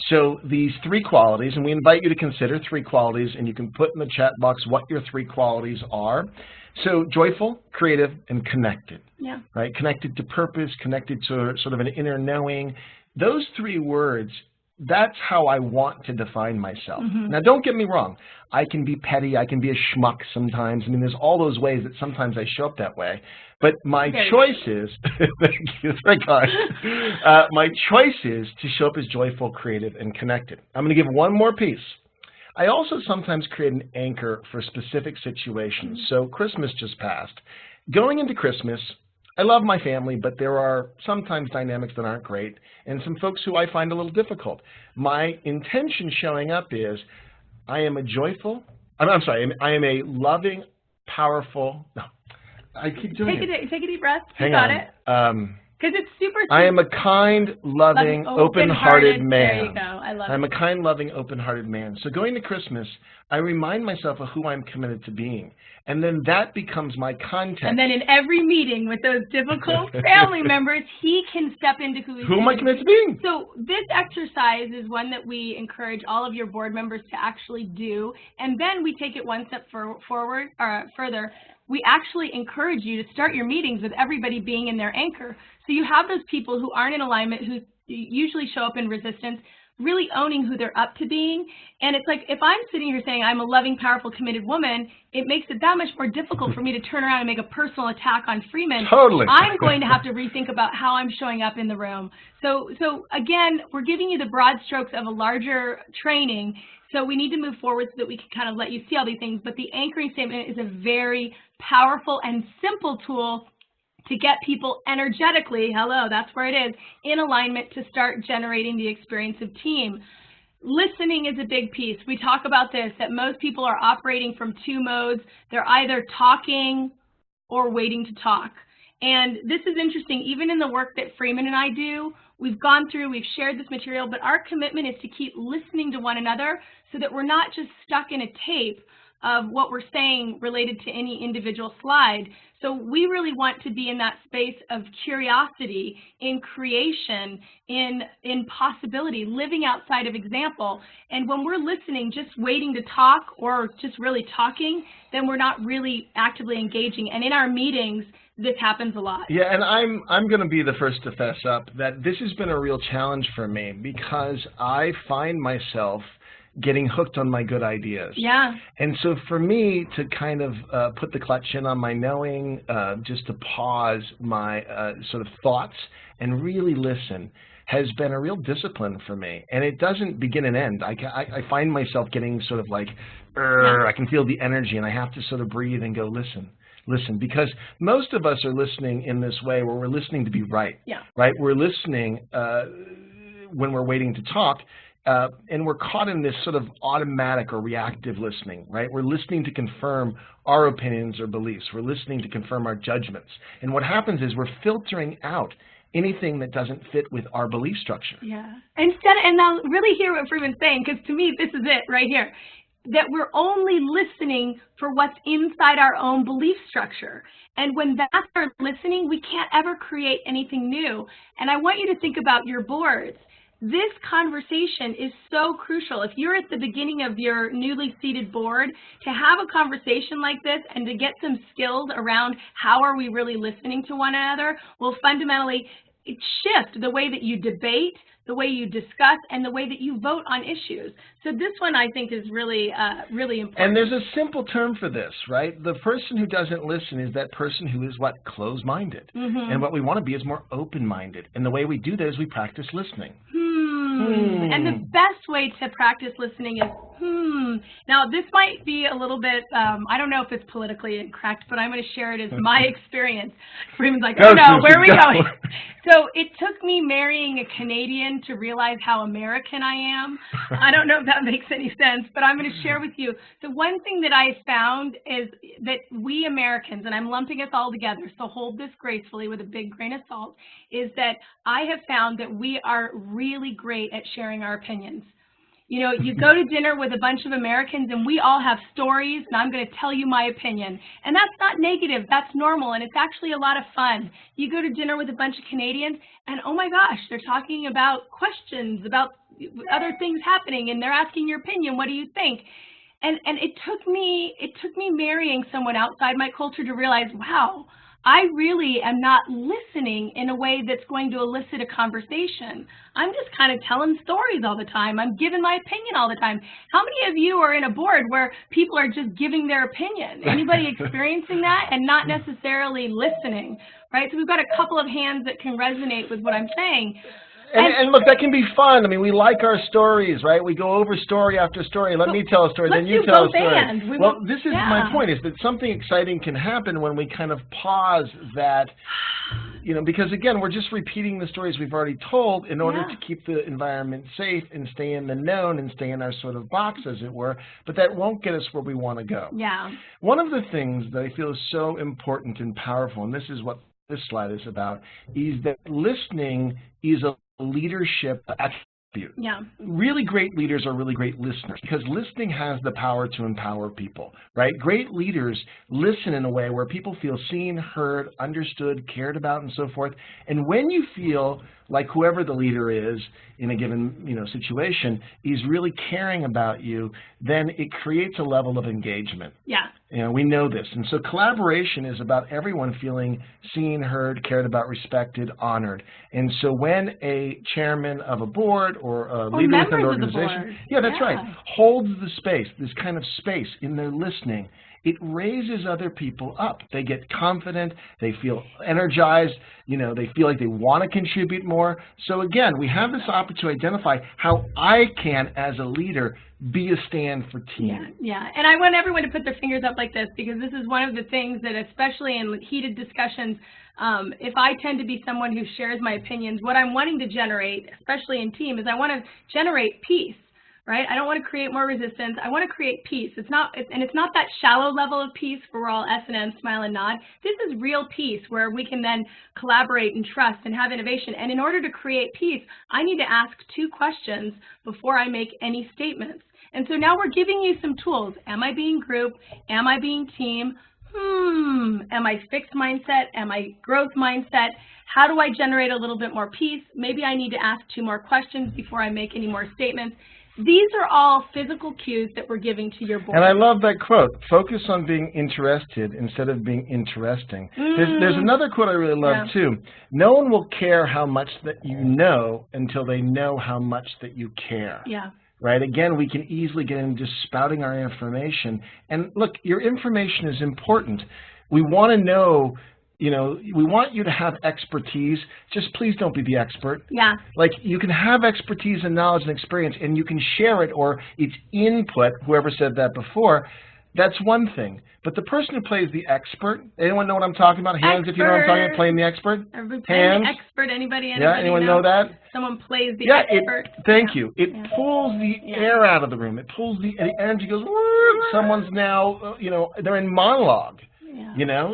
So these three qualities, and we invite you to consider three qualities, and you can put in the chat box what your three qualities are. So joyful, creative, and connected. Right? Connected to purpose, connected to sort of an inner knowing. Those three words, that's how I want to define myself. Now, don't get me wrong. I can be petty. I can be a schmuck sometimes. I mean, there's all those ways that sometimes I show up that way. But my choice is, thank you, very kind. My choice is to show up as joyful, creative, and connected. I'm going to give one more piece. I also sometimes create an anchor for specific situations. So Christmas just passed. Going into Christmas, I love my family, but there are sometimes dynamics that aren't great, and some folks who I find a little difficult. My intention showing up is, I am a joyful, I am a loving, powerful, no, I keep doing it. Take a deep breath. Hang you got on. it. Because it's super. I am a kind, loving, open-hearted man. There you go. I love it. I'm a kind, loving, open-hearted man. So going to Christmas, I remind myself of who I'm committed to being. And then that becomes my context. And then in every meeting with those difficult family members, he can step into who he's Who am I committed to being? So this exercise is one that we encourage all of your board members to actually do. And then we take it one step further. We actually encourage you to start your meetings with everybody being in their anchor. So you have those people who aren't in alignment, who usually show up in resistance, really owning who they're up to being. And it's like, if I'm sitting here saying I'm a loving, powerful, committed woman, it makes it that much more difficult for me to turn around and make a personal attack on Freeman. Totally. I'm going to have to rethink about how I'm showing up in the room. So again, we're giving you the broad strokes of a larger training. So we need to move forward so that we can kind of let you see all these things. But the anchoring statement is a very powerful and simple tool to get people energetically, hello, that's where it is, in alignment to start generating the experience of team. Listening is a big piece. We talk about this, that most people are operating from two modes. They're either talking or waiting to talk. And this is interesting, even in the work that Freeman and I do, we've gone through, we've shared this material, but our commitment is to keep listening to one another so that we're not just stuck in a tape of what we're saying related to any individual slide. So we really want to be in that space of curiosity, in creation, in possibility, living outside of example. And when we're listening, just waiting to talk or just really talking, then we're not really actively engaging. And in our meetings, this happens a lot. Yeah, and I'm going to be the first to fess up that this has been a real challenge for me because I find myself getting hooked on my good ideas. Yeah. And so for me to kind of put the clutch in on my knowing, just to pause my sort of thoughts and really listen has been a real discipline for me. And it doesn't begin and end. I find myself getting sort of like, I can feel the energy and I have to sort of breathe and go listen, because most of us are listening in this way where we're listening to be right. Yeah. Right? We're listening when we're waiting to talk. And we're caught in this sort of automatic or reactive listening, right? We're listening to confirm our opinions or beliefs. We're listening to confirm our judgments. And what happens is we're filtering out anything that doesn't fit with our belief structure. Yeah. And now really hear what Freeman's saying, because to me, this is it right here, that we're only listening for what's inside our own belief structure. And when that's our listening, we can't ever create anything new. And I want you to think about your boards. This conversation is so crucial. If you're at the beginning of your newly seated board, to have a conversation like this and to get some skills around how are we really listening to one another will fundamentally shift the way that you debate, the way you discuss, and the way that you vote on issues. So this one, I think, is really, really important. And there's a simple term for this, right? The person who doesn't listen is that person who is what? Closed-minded. Mm-hmm. And what we want to be is more open-minded. And the way we do that is we practice listening. And the best way to practice listening is, Now, this might be a little bit, I don't know if it's politically incorrect, but I'm going to share it as my experience. Freeman's like, oh no, where are we going? So it took me marrying a Canadian to realize how American I am. I don't know if that makes any sense, but I'm going to share with you. The one thing that I found is that we Americans, and I'm lumping us all together, so hold this gracefully with a big grain of salt, is that I have found that we are really great at sharing our opinions. You know, you go to dinner with a bunch of Americans and we all have stories, and I'm going to tell you my opinion. And that's not negative, that's normal, and it's actually a lot of fun. You go to dinner with a bunch of Canadians and oh my gosh, they're talking about questions, about other things happening, and they're asking your opinion, what do you think? And it took me marrying someone outside my culture to realize, wow, I really am not listening in a way that's going to elicit a conversation. I'm just kind of telling stories all the time. I'm giving my opinion all the time. How many of you are in a board where people are just giving their opinion? Anybody experiencing that and not necessarily listening, right? So we've got a couple of hands that can resonate with what I'm saying. And look, that can be fun. I mean, we like our stories, right? We go over story after story. Let me tell a story, then you tell a story. Well, this is my point, is that something exciting can happen when we kind of pause that, you know, because again, we're just repeating the stories we've already told in order to keep the environment safe and stay in the known and stay in our sort of box, as it were, but that won't get us where we want to go. Yeah. One of the things that I feel is so important and powerful, and this is what this slide is about, is that listening is a leadership dispute. Yeah. Really great leaders are really great listeners because listening has the power to empower people, right? Great leaders listen in a way where people feel seen, heard, understood, cared about, and so forth. And when you feel like whoever the leader is in a given situation is really caring about you, then it creates a level of engagement. Yeah. We know this. And so collaboration is about everyone feeling seen, heard, cared about, respected, honored. And so when a chairman of a board or a leader within an organization, that's right, holds the space, this kind of space in their listening, it raises other people up. They get confident, they feel energized, they feel like they want to contribute more. So again, we have this opportunity to identify how I can, as a leader, be a stand for team. Yeah, and I want everyone to put their fingers up like this because this is one of the things that, especially in heated discussions, if I tend to be someone who shares my opinions, what I'm wanting to generate, especially in team, is I want to generate peace. Right? I don't want to create more resistance. I want to create peace. It's not that shallow level of peace where we're all S&M, smile and nod. This is real peace where we can then collaborate and trust and have innovation. And in order to create peace, I need to ask 2 questions before I make any statements. And so now we're giving you some tools. Am I being group? Am I being team? Am I fixed mindset? Am I growth mindset? How do I generate a little bit more peace? Maybe I need to ask 2 more questions before I make any more statements. These are all physical cues that we're giving to your board. And I love that quote, focus on being interested instead of being interesting. There's another quote I really love too. No one will care how much that you know until they know how much that you care. Yeah. Right? Again, we can easily get into just spouting our information. And look, your information is important. We want to know, we want you to have expertise. Just please don't be the expert. Yeah. Like, you can have expertise and knowledge and experience, and you can share it, or it's input, whoever said that before. That's one thing. But the person who plays the expert, anyone know what I'm talking about? Hands if you know what I'm talking about, playing the expert? Everybody playing the expert, anybody anyone know that? Someone plays the expert. Thank you. It pulls the air out of the room. It pulls the energy, goes, someone's now, they're in monologue.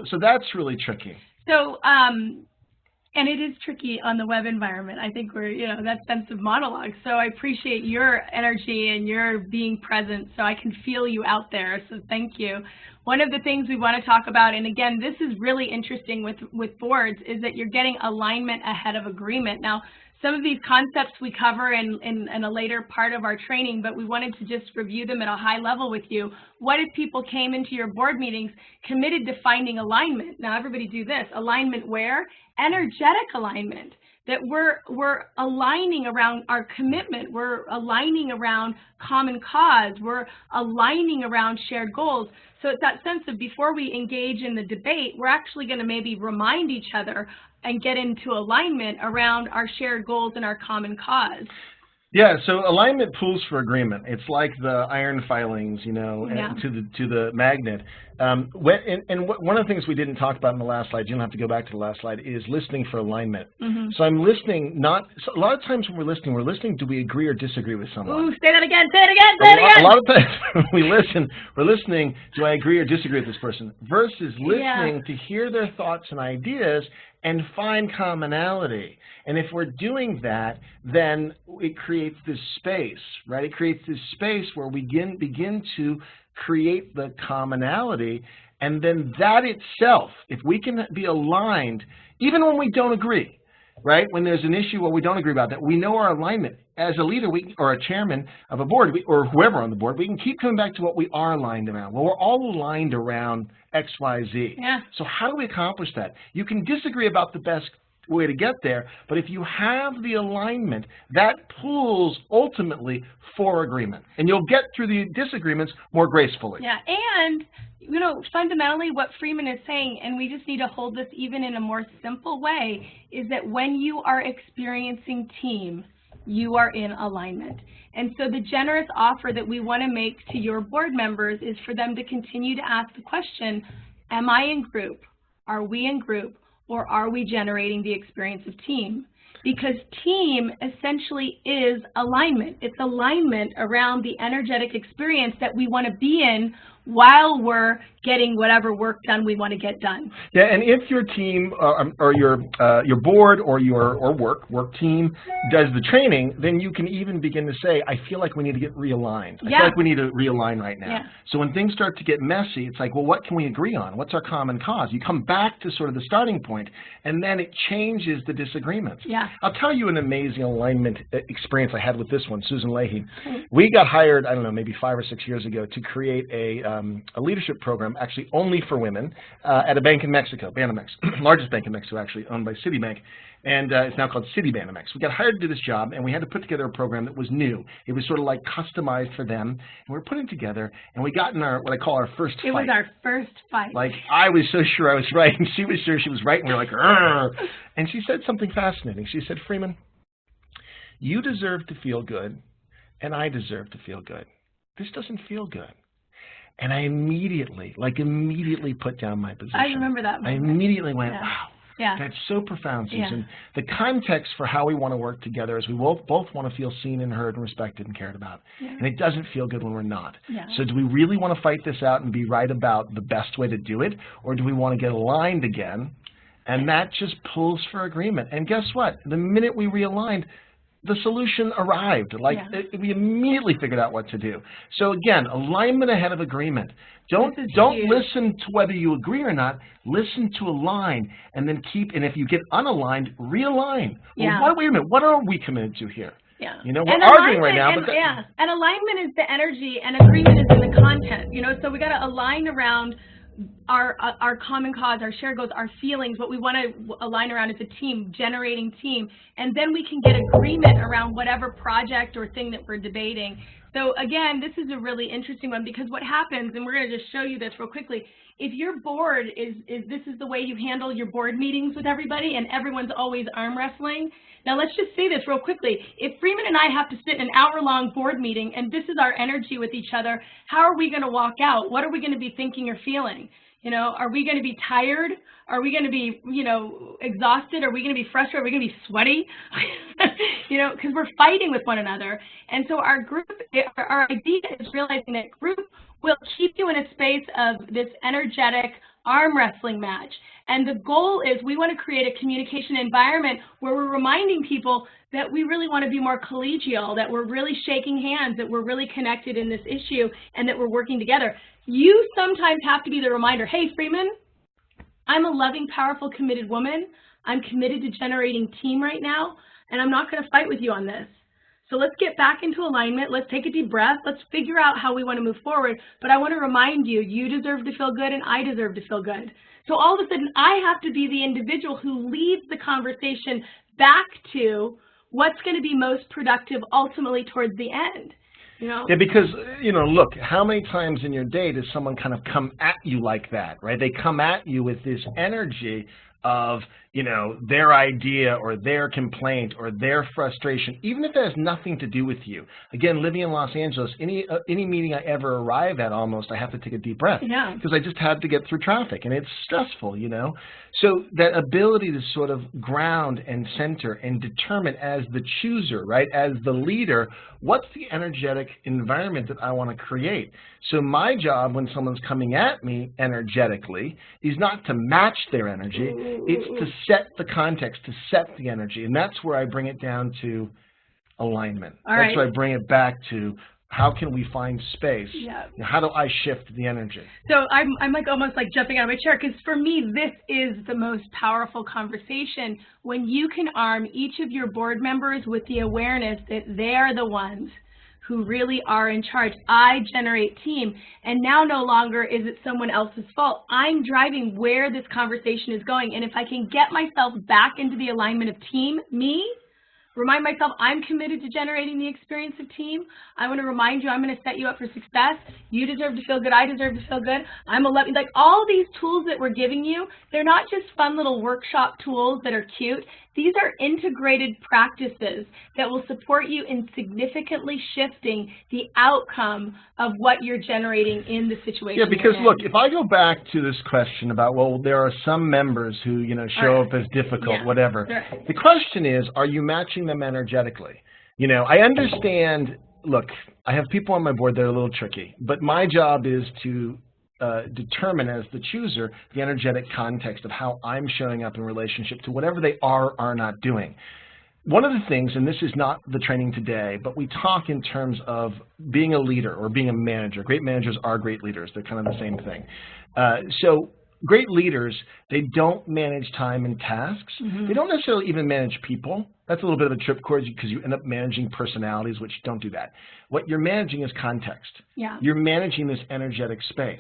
So that's really tricky. So, and it is tricky on the web environment. I think we're, that sense of monologue. So I appreciate your energy and your being present so I can feel you out there. So thank you. One of the things we want to talk about, and again, this is really interesting with boards, is that you're getting alignment ahead of agreement. Now, some of these concepts we cover in a later part of our training, but we wanted to just review them at a high level with you. What if people came into your board meetings committed to finding alignment? Now, everybody do this. Alignment where? Energetic alignment. That we're aligning around our commitment. We're aligning around common cause. We're aligning around shared goals. So it's that sense of before we engage in the debate, we're actually going to maybe remind each other and get into alignment around our shared goals and our common cause. Yeah, so alignment pools for agreement. It's like the iron filings, to the magnet. One of the things we didn't talk about in the last slide, you don't have to go back to the last slide, is listening for alignment. So I'm listening, a lot of times when we're listening, do we agree or disagree with someone? Ooh, say that again, say it again, say it again! A lot of times when we're listening, do I agree or disagree with this person? Versus listening to hear their thoughts and ideas and find commonality. And if we're doing that, then it creates this space, right? It creates this space where we begin to create the commonality, and then that itself, if we can be aligned, even when we don't agree, right? When there's an issue where we don't agree about that, we know our alignment. As a leader or a chairman of a board, or whoever on the board, we can keep coming back to what we are aligned around. Well, we're all aligned around X, Y, Z. Yeah. So how do we accomplish that? You can disagree about the best way to get there, but if you have the alignment, that pulls ultimately for agreement, and you'll get through the disagreements more gracefully. Yeah, and fundamentally what Freeman is saying, and we just need to hold this even in a more simple way, is that when you are experiencing team, you are in alignment. And so the generous offer that we want to make to your board members is for them to continue to ask the question, am I in group? Are we in group? Or are we generating the experience of team? Because team essentially is alignment. It's alignment around the energetic experience that we want to be in while we're getting whatever work done we want to get done. Yeah, and if your team or your board or your work team does the training, then you can even begin to say, I feel like we need to get realigned. I feel like we need to realign right now. Yeah. So when things start to get messy, it's like, well, what can we agree on? What's our common cause? You come back to sort of the starting point, and then it changes the disagreements. Yeah. I'll tell you an amazing alignment experience I had with this one, Susan Leahy. We got hired, I don't know, maybe 5 or 6 years ago to create a leadership program, actually only for women, at a bank in Mexico, Banamex, largest bank in Mexico, actually, owned by Citibank. And it's now called Citibanamex. We got hired to do this job, and we had to put together a program that was new. It was sort of like customized for them, and we were putting it together, and we got in our, what I call our first fight. It was our first fight. Like, I was so sure I was right, and she was sure she was right, and we were like, "Arr!" And she said something fascinating. She said, Freeman, you deserve to feel good, and I deserve to feel good. This doesn't feel good. And I immediately put down my position. I remember that moment. I immediately went, wow. Yeah. That's so profound, Susan. Yeah. The context for how we want to work together is we both want to feel seen and heard and respected and cared about. Yeah. And it doesn't feel good when we're not. Yeah. So do we really want to fight this out and be right about the best way to do it? Or do we want to get aligned again? And that just pulls for agreement. And guess what? The minute we realigned, the solution arrived. Like, we immediately figured out what to do. So again, alignment ahead of agreement. Don't listen to whether you agree or not. Listen to align, and then and if you get unaligned, realign. Yeah. Well, wait a minute, what are we committed to here? Yeah. You know, we're arguing right now. And alignment is the energy, and agreement is in the content. You know, so we got to align around our common cause, our shared goals, our feelings, what we want to align around as a team, generating team, and then we can get agreement around whatever project or thing that we're debating. So again, this is a really interesting one, because what happens, and we're going to just show you this real quickly, if your board this is the way you handle your board meetings with everybody and everyone's always arm wrestling. Now let's just say this real quickly. If Freeman and I have to sit in an hour-long board meeting and this is our energy with each other, how are we going to walk out? What are we going to be thinking or feeling? You know, are we going to be tired? Are we going to be, you know, exhausted? Are we going to be frustrated? Are we going to be sweaty? You know, because we're fighting with one another. And so our group, our idea is realizing that group will keep you in a space of this energetic arm wrestling match. And the goal is we want to create a communication environment where we're reminding people that we really want to be more collegial, that we're really shaking hands, that we're really connected in this issue, and that we're working together. You sometimes have to be the reminder, hey, Freeman, I'm a loving, powerful, committed woman. I'm committed to generating team right now, and I'm not going to fight with you on this. So let's get back into alignment. Let's take a deep breath. Let's figure out how we want to move forward. But I want to remind you, you deserve to feel good, and I deserve to feel good. So all of a sudden, I have to be the individual who leads the conversation back to what's going to be most productive ultimately towards the end. You know? Yeah, because, you know, look, how many times in your day does someone kind of come at you like that, right? They come at you with this energy of, you know, their idea or their complaint or their frustration, even if it has nothing to do with you. Again, living in Los Angeles, any meeting I ever arrive at almost, I have to take a deep breath because I just had to get through traffic, and it's stressful, you know. So that ability to sort of ground and center and determine as the chooser, right, as the leader, what's the energetic environment that I want to create. So my job when someone's coming at me energetically is not to match their energy, it's to set the context, to set the energy, and that's where I bring it down to alignment. That's where I bring it back to how can we find space? Yeah. How do I shift the energy? So I'm like almost like jumping out of my chair, because for me this is the most powerful conversation, when you can arm each of your board members with the awareness that they are the ones who really are in charge. I generate team, and now no longer is it someone else's fault. I'm driving where this conversation is going, and if I can get myself back into the alignment of team, me, remind myself I'm committed to generating the experience of team. I want to remind you I'm going to set you up for success. You deserve to feel good. I deserve to feel good. I'm 11. Like all these tools that we're giving you, they're not just fun little workshop tools that are cute. These are integrated practices that will support you in significantly shifting the outcome of what you're generating in the situation. Yeah, because look, if I go back to this question about, well, there are some members who, you know, show up as difficult, whatever. The question is, are you matching them energetically? You know, I understand, look, I have people on my board that are a little tricky, but my job is to determine as the chooser the energetic context of how I'm showing up in relationship to whatever they are or are not doing. One of the things, and this is not the training today, but we talk in terms of being a leader or being a manager. Great managers are great leaders. They're kind of the same thing. So great leaders, they don't manage time and tasks. They don't necessarily even manage people. That's a little bit of a trip cord because you end up managing personalities, which don't do that. What you're managing is context. Yeah. You're managing this energetic space.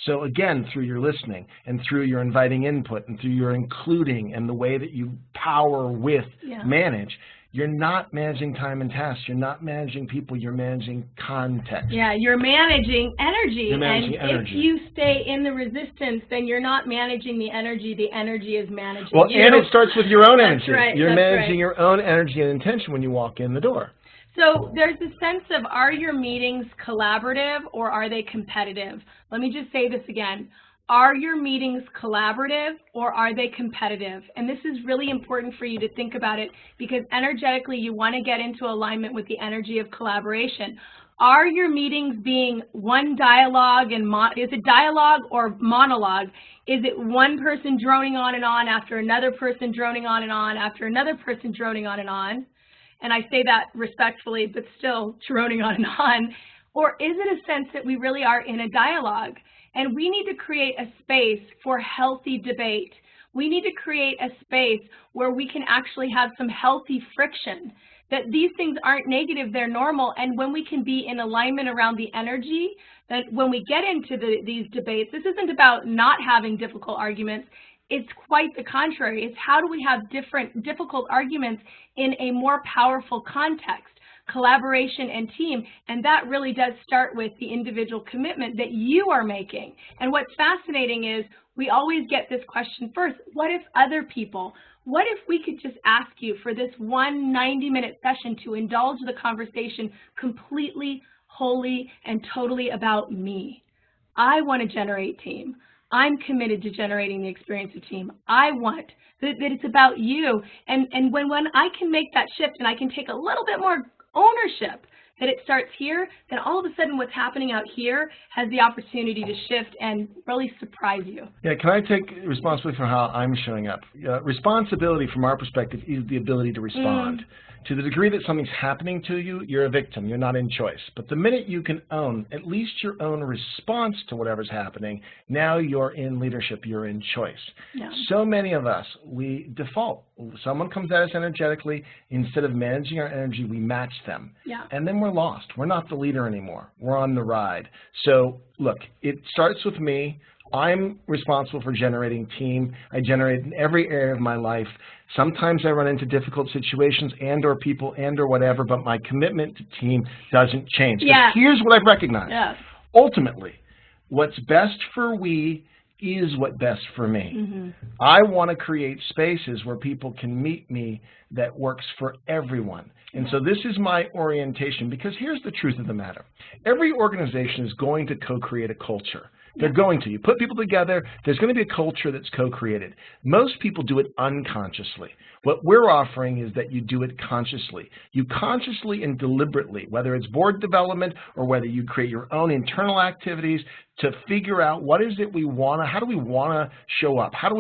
So again, through your listening and through your inviting input and through your including and the way that you power with manage, you're not managing time and tasks. You're not managing people. You're managing context. Yeah, you're managing energy. You're managing energy. If you stay in the resistance, then you're not managing the energy. The energy is managing you. And it starts with your own energy. That's right. You're managing your own energy and intention when you walk in the door. So there's a sense of, are your meetings collaborative or are they competitive? Let me just say this again. Are your meetings collaborative or are they competitive? And this is really important for you to think about it because energetically you want to get into alignment with the energy of collaboration. Are your meetings being one dialogue and is it dialogue or monologue? Is it one person droning on and on after another person droning on and on after another person droning on and on? And I say that respectfully, but still droning on and on. Or is it a sense that we really are in a dialogue? And we need to create a space for healthy debate. We need to create a space where we can actually have some healthy friction, that these things aren't negative, they're normal. And when we can be in alignment around the energy, that when we get into these debates, this isn't about not having difficult arguments. It's quite the contrary. It's how do we have difficult arguments in a more powerful context, collaboration and team, and that really does start with the individual commitment that you are making. And what's fascinating is we always get this question first, what if other people, what if we could just ask you for this one 90-minute session to indulge the conversation completely, wholly, and totally about me? I want to generate team. I'm committed to generating the experience of team. I want that it's about you. And when I can make that shift and I can take a little bit more ownership that it starts here, then all of a sudden what's happening out here has the opportunity to shift and really surprise you. Yeah, can I take responsibility for how I'm showing up? Responsibility from our perspective is the ability to respond. To the degree that something's happening to you, you're a victim. You're not in choice. But the minute you can own at least your own response to whatever's happening, now you're in leadership. You're in choice. Yeah. So many of us, we default. Someone comes at us energetically. Instead of managing our energy, we match them. Yeah. And then we're lost. We're not the leader anymore. We're on the ride. So, look, it starts with me. I'm responsible for generating team. I generate in every area of my life. Sometimes I run into difficult situations and or people and or whatever, but my commitment to team doesn't change. Yeah. Here's what I've recognized. Yeah. Ultimately, what's best for we is what best for me. I want to create spaces where people can meet me that works for everyone. And so this is my orientation because here's the truth of the matter. Every organization is going to co-create a culture. They're going to. You put people together, there's going to be a culture that's co-created. Most people do it unconsciously. What we're offering is that you do it consciously. You consciously and deliberately, whether it's board development or whether you create your own internal activities to figure out what is it we want to, how do we want to show up? How do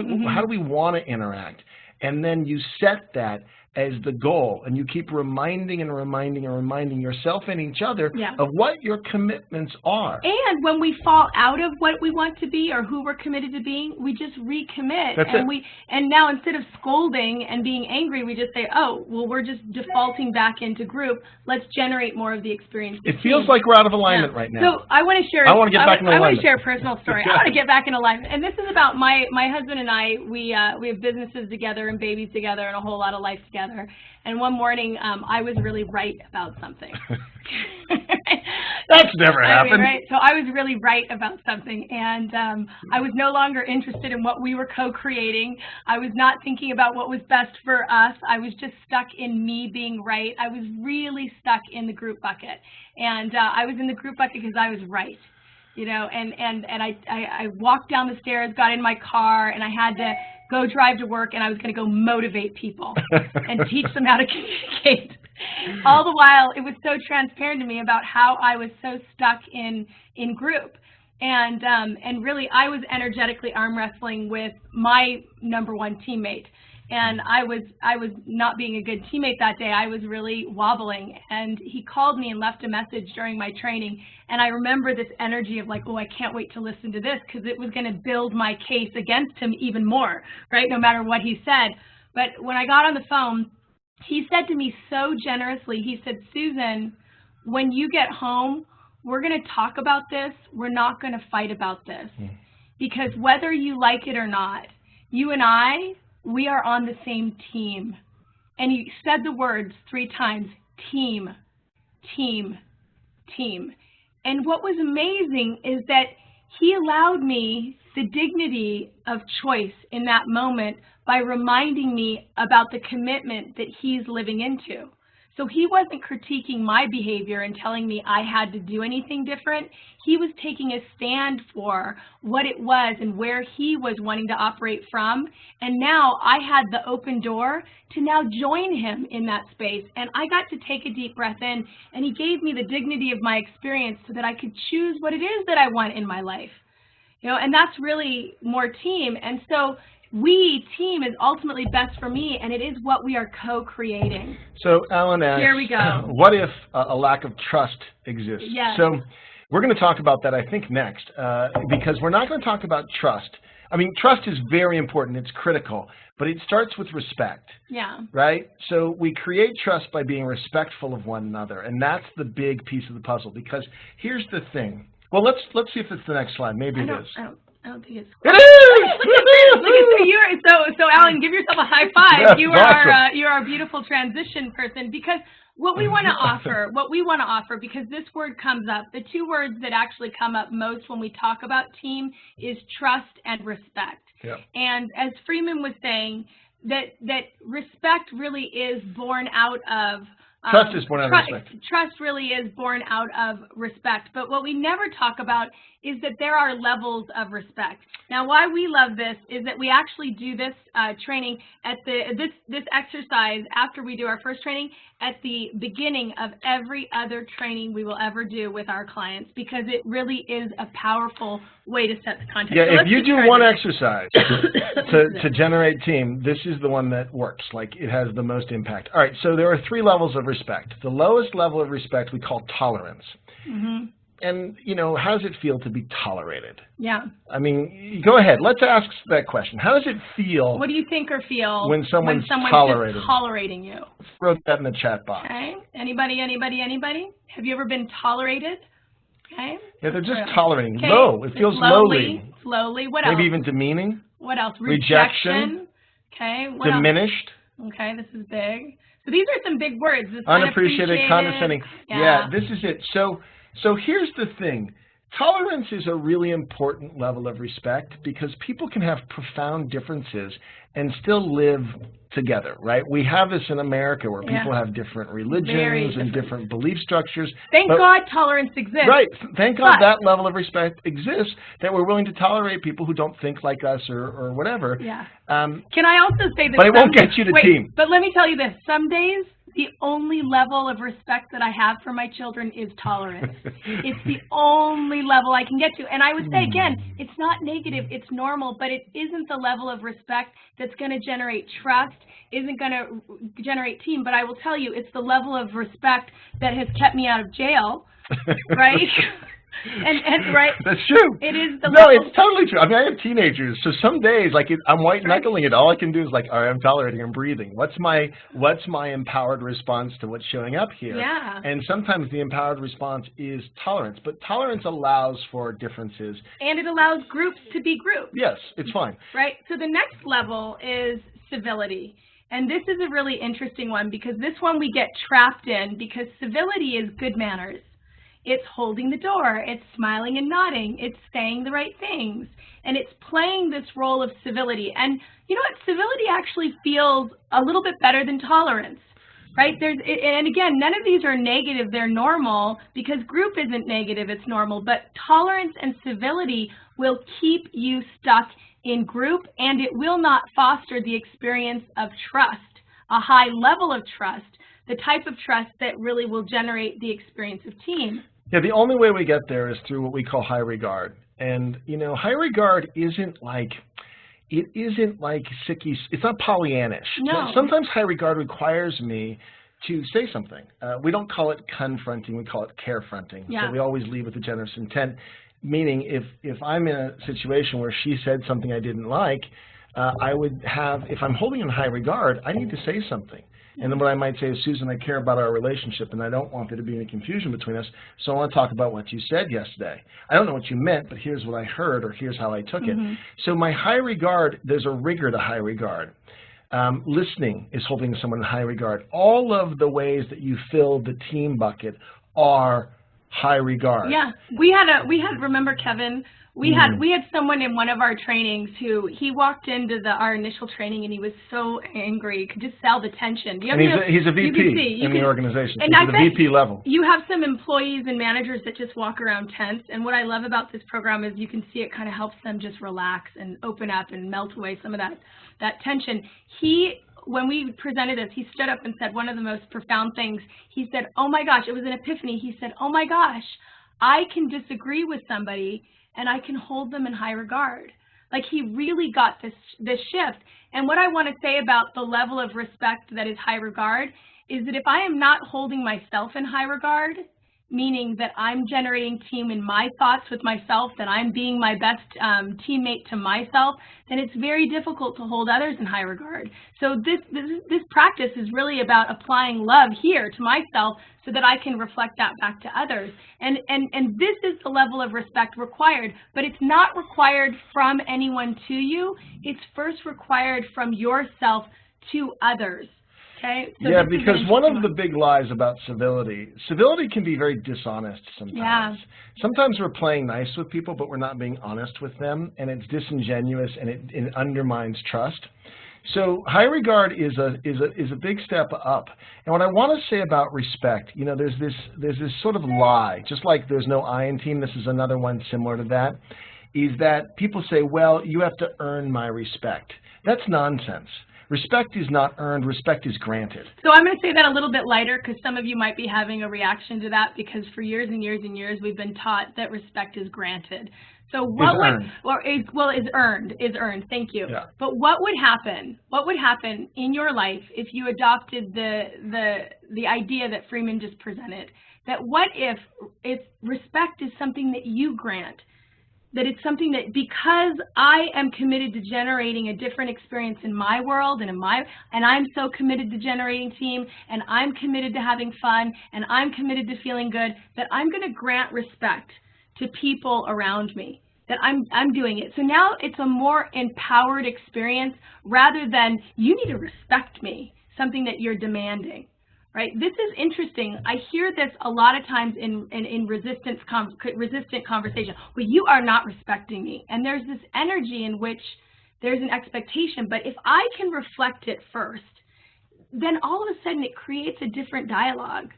we want to interact? And then you set that as the goal, and you keep reminding and reminding and reminding yourself and each other of what your commitments are. And when we fall out of what we want to be or who we're committed to being, we just recommit. That's it. And now instead of scolding and being angry, we just say, oh, well, we're just defaulting back into group. Let's generate more of the experience. It feels like we're out of alignment right now. So I want to share. I want to get back in alignment. I want to share a personal story. I want to get back in alignment. And this is about my husband and I. We have businesses together and babies together and a whole lot of life together. And one morning, I was really right about something. That's never happened. Right? So I was really right about something, and I was no longer interested in what we were co-creating. I was not thinking about what was best for us. I was just stuck in me being right. I was really stuck in the group bucket, and I was in the group bucket because I was right. You know, and I walked down the stairs, got in my car, and I had to go drive to work, and I was going to go motivate people and teach them how to communicate. All the while, it was so transparent to me about how I was so stuck in group. And really, I was energetically arm wrestling with my #1 teammate. And I was not being a good teammate that day. I was really wobbling. And he called me and left a message during my training. And I remember this energy of like, oh, I can't wait to listen to this, because it was going to build my case against him even more, right, no matter what he said. But when I got on the phone, he said to me so generously, he said, Susan, when you get home, we're going to talk about this. We're not going to fight about this. Because whether you like it or not, you and I, we are on the same team. And he said the words 3 times, team, team, team. And what was amazing is that he allowed me the dignity of choice in that moment by reminding me about the commitment that he's living into. So he wasn't critiquing my behavior and telling me I had to do anything different. He was taking a stand for what it was and where he was wanting to operate from. And now I had the open door to now join him in that space. And I got to take a deep breath in, and he gave me the dignity of my experience so that I could choose what it is that I want in my life. You know, and that's really more team. And so team is ultimately best for me, and it is what we are co-creating. So Alan asks, here we go. What if a lack of trust exists? Yes. So we're going to talk about that, I think, next, because we're not going to talk about trust. I mean, trust is very important. It's critical, but it starts with respect. Yeah. Right? So we create trust by being respectful of one another, and that's the big piece of the puzzle, because here's the thing. Well, let's see if it's the next slide. Maybe it is. I don't think it's. It is! So Alan, give yourself a high five. Yes, You are a beautiful transition person, because what we want to offer, because this word comes up, the 2 words that actually come up most when we talk about team is trust and respect. Yep. And as Freeman was saying, that respect really is born out of Trust is born out of respect. Trust really is born out of respect. But what we never talk about is that there are levels of respect. Now, why we love this is that we actually do this training at this exercise after we do our first training at the beginning of every other training we will ever do with our clients, because it really is a powerful way to set the context. Yeah, so if you do one exercise to generate team, this is the one that works. Like, it has the most impact. All right, so there are 3 levels of respect. The lowest level of respect we call tolerance. Mm-hmm. And, you know, how does it feel to be tolerated? Yeah. I mean, go ahead. Let's ask that question. How does it feel? What do you think or feel when someone's just tolerating you? Throw that in the chat box. Okay. Anybody? Have you ever been tolerated? Okay. Yeah, they're just tolerating. Okay. Low. It feels lowly. Slowly. What else? Maybe even demeaning. What else? Rejection. Okay. What diminished. Else? Okay, this is big. So these are some big words. Unappreciated, condescending. Yeah, this is it. So here's the thing. Tolerance is a really important level of respect, because people can have profound differences and still live together, right? We have this in America where people have different religions and different belief structures. Thank God tolerance exists. Right. Thank God that level of respect exists, that we're willing to tolerate people who don't think like us or whatever. Yeah. Can I also say this? But it won't get you to team. But let me tell you this. Some days, the only level of respect that I have for my children is tolerance. It's the only level I can get to. And I would say, again, it's not negative, it's normal, but it isn't the level of respect that's going to generate trust, isn't going to generate team. But I will tell you, it's the level of respect that has kept me out of jail, right? And right, that's true. It is the no, it's totally true. I mean, I have teenagers, so some days, like, I'm white knuckling it. All I can do is like, all right, I'm tolerating, I'm breathing. What's my empowered response to what's showing up here? Yeah. And sometimes the empowered response is tolerance, but tolerance allows for differences. And it allows groups to be groups. Yes, it's fine. Right. So the next level is civility. And this is a really interesting one, because this one we get trapped in, because civility is good manners. It's holding the door, it's smiling and nodding, it's saying the right things, and it's playing this role of civility. And you know what? Civility actually feels a little bit better than tolerance, right? And again, none of these are negative, they're normal, because group isn't negative, it's normal, but tolerance and civility will keep you stuck in group, and it will not foster the experience of trust, a high level of trust, the type of trust that really will generate the experience of team. Yeah, the only way we get there is through what we call high regard. And, you know, high regard isn't like sicky, it's not Pollyannish. No. Sometimes high regard requires me to say something. We don't call it confronting, we call it carefronting. Yeah. So we always lead with a generous intent, meaning if I'm in a situation where she said something I didn't like, I would have, if I'm holding in high regard, I need to say something. And then what I might say is, Susan, I care about our relationship, and I don't want there to be any confusion between us, so I want to talk about what you said yesterday. I don't know what you meant, but here's what I heard, or here's how I took it. So my high regard, there's a rigor to high regard. Listening is holding someone in high regard. All of the ways that you fill the team bucket are high regard. Yeah, remember, Kevin, we had someone in one of our trainings who, he walked into our initial training and he was so angry, he could just sell the tension. And he's a VP in the organization, so he's at the VP level. You have some employees and managers that just walk around tense, and what I love about this program is you can see it kind of helps them just relax and open up and melt away some of that tension. When we presented this, he stood up and said one of the most profound things. He said, oh my gosh, it was an epiphany. He said, oh my gosh, I can disagree with somebody and I can hold them in high regard. Like, he really got this shift. And what I want to say about the level of respect that is high regard is that if I am not holding myself in high regard, meaning that I'm generating team in my thoughts with myself, that I'm being my best teammate to myself, then it's very difficult to hold others in high regard. So this practice is really about applying love here to myself so that I can reflect that back to others. And this is the level of respect required, but it's not required from anyone to you. It's first required from yourself to others. Okay? So yeah, because one of the big lies about civility can be very dishonest sometimes. Yeah. Sometimes we're playing nice with people, but we're not being honest with them, and it's disingenuous, and it undermines trust. So high regard is a big step up. And what I want to say about respect, you know, there's this sort of lie, just like there's no I in team, this is another one similar to that, is that people say, well, you have to earn my respect. That's nonsense. Respect is not earned, respect is granted. So I'm going to say that a little bit lighter because some of you might be having a reaction to that, because for years and years and years we've been taught that respect is granted. So what is earned, thank you. Yeah. But what would happen in your life if you adopted the idea that Freeman just presented? That what if respect is something that you grant? That it's something that, because I am committed to generating a different experience in my world and I'm so committed to generating team, and I'm committed to having fun, and I'm committed to feeling good, that I'm going to grant respect to people around me. That I'm doing it. So now it's a more empowered experience rather than you need to respect me, something that you're demanding. Right? This is interesting. I hear this a lot of times in resistant conversation. Well, you are not respecting me. And there's this energy in which there's an expectation. But if I can reflect it first, then all of a sudden it creates a different dialogue.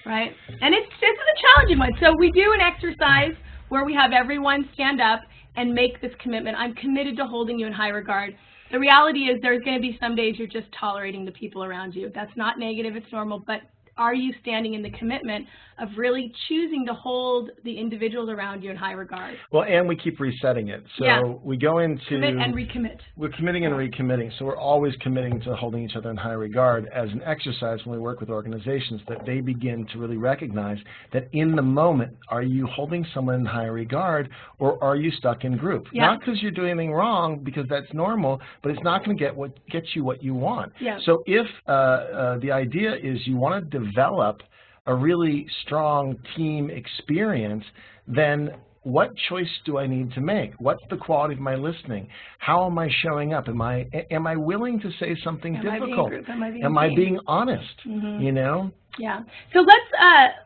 Right? And this is a challenging one. So we do an exercise where we have everyone stand up and make this commitment. I'm committed to holding you in high regard. The reality is there's going to be some days you're just tolerating the people around you. That's not negative, it's normal, but are you standing in the commitment of really choosing to hold the individuals around you in high regard? Well, and we keep resetting it. So yeah. We go into... Commit and recommit. We're committing and recommitting. So we're always committing to holding each other in high regard as an exercise when we work with organizations, that they begin to really recognize that in the moment, are you holding someone in high regard, or are you stuck in group? Yeah. Not because you're doing anything wrong, because that's normal, but it's not going to get you what you want. Yeah. So if the idea is you want to develop a really strong team experience, then what choice do I need to make? What's the quality of my listening? How am I showing up? Am I willing to say something difficult? Am I being honest? Mm-hmm. You know? Yeah. So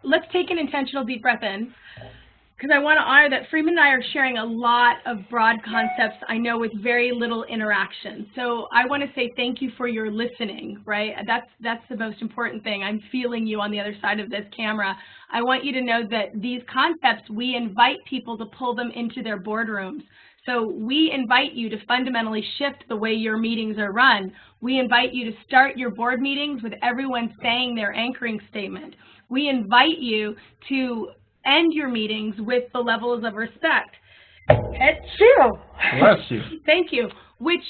let's take an intentional deep breath in, because I want to honor that Freeman and I are sharing a lot of broad concepts, I know, with very little interaction. So I want to say thank you for your listening, right? That's the most important thing. I'm feeling you on the other side of this camera. I want you to know that these concepts, we invite people to pull them into their boardrooms. So we invite you to fundamentally shift the way your meetings are run. We invite you to start your board meetings with everyone saying their anchoring statement. We invite you to end your meetings with the levels of respect. Bless you. Thank you. Which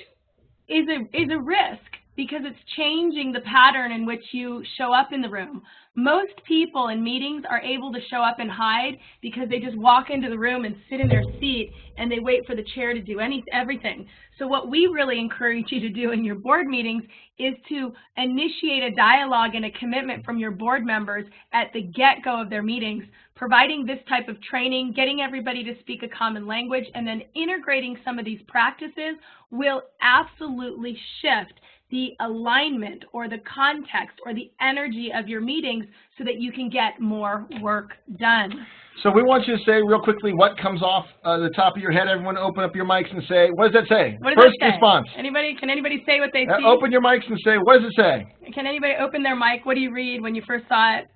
is a risk because it's changing the pattern in which you show up in the room. Most people in meetings are able to show up and hide because they just walk into the room and sit in their seat and they wait for the chair to do everything. So what we really encourage you to do in your board meetings is to initiate a dialogue and a commitment from your board members at the get-go of their meetings, providing this type of training, getting everybody to speak a common language, and then integrating some of these practices will absolutely shift the alignment or the context or the energy of your meetings so that you can get more work done. So we want you to say real quickly what comes off the top of your head. Everyone open up your mics and say, what does that say? What does First that say? response. Can anybody say what they see? Open your mics and say, what does it say? Can anybody open their mic? What do you read when you first saw it?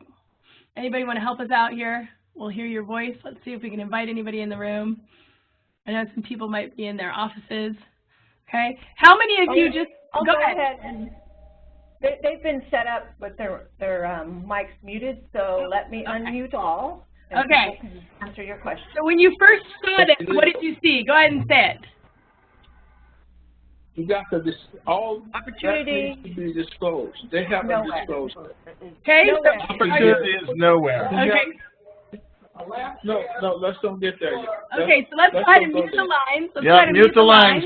Anybody want to help us out here? We'll hear your voice. Let's see if we can invite anybody in the room. I know some people might be in their offices. Okay. How many of you just... I'll go ahead and they've been set up with their mics muted, so let me unmute all. And okay. Can answer your question. So when you first saw it, what did you see? Go ahead and say it. You got to all opportunity to be disclosed. They haven't disclosed it. Okay. Nowhere. Opportunity is nowhere. Okay. No, let's don't get there yet. Okay, so let's go ahead and mute the lines. Yeah, mute the lines.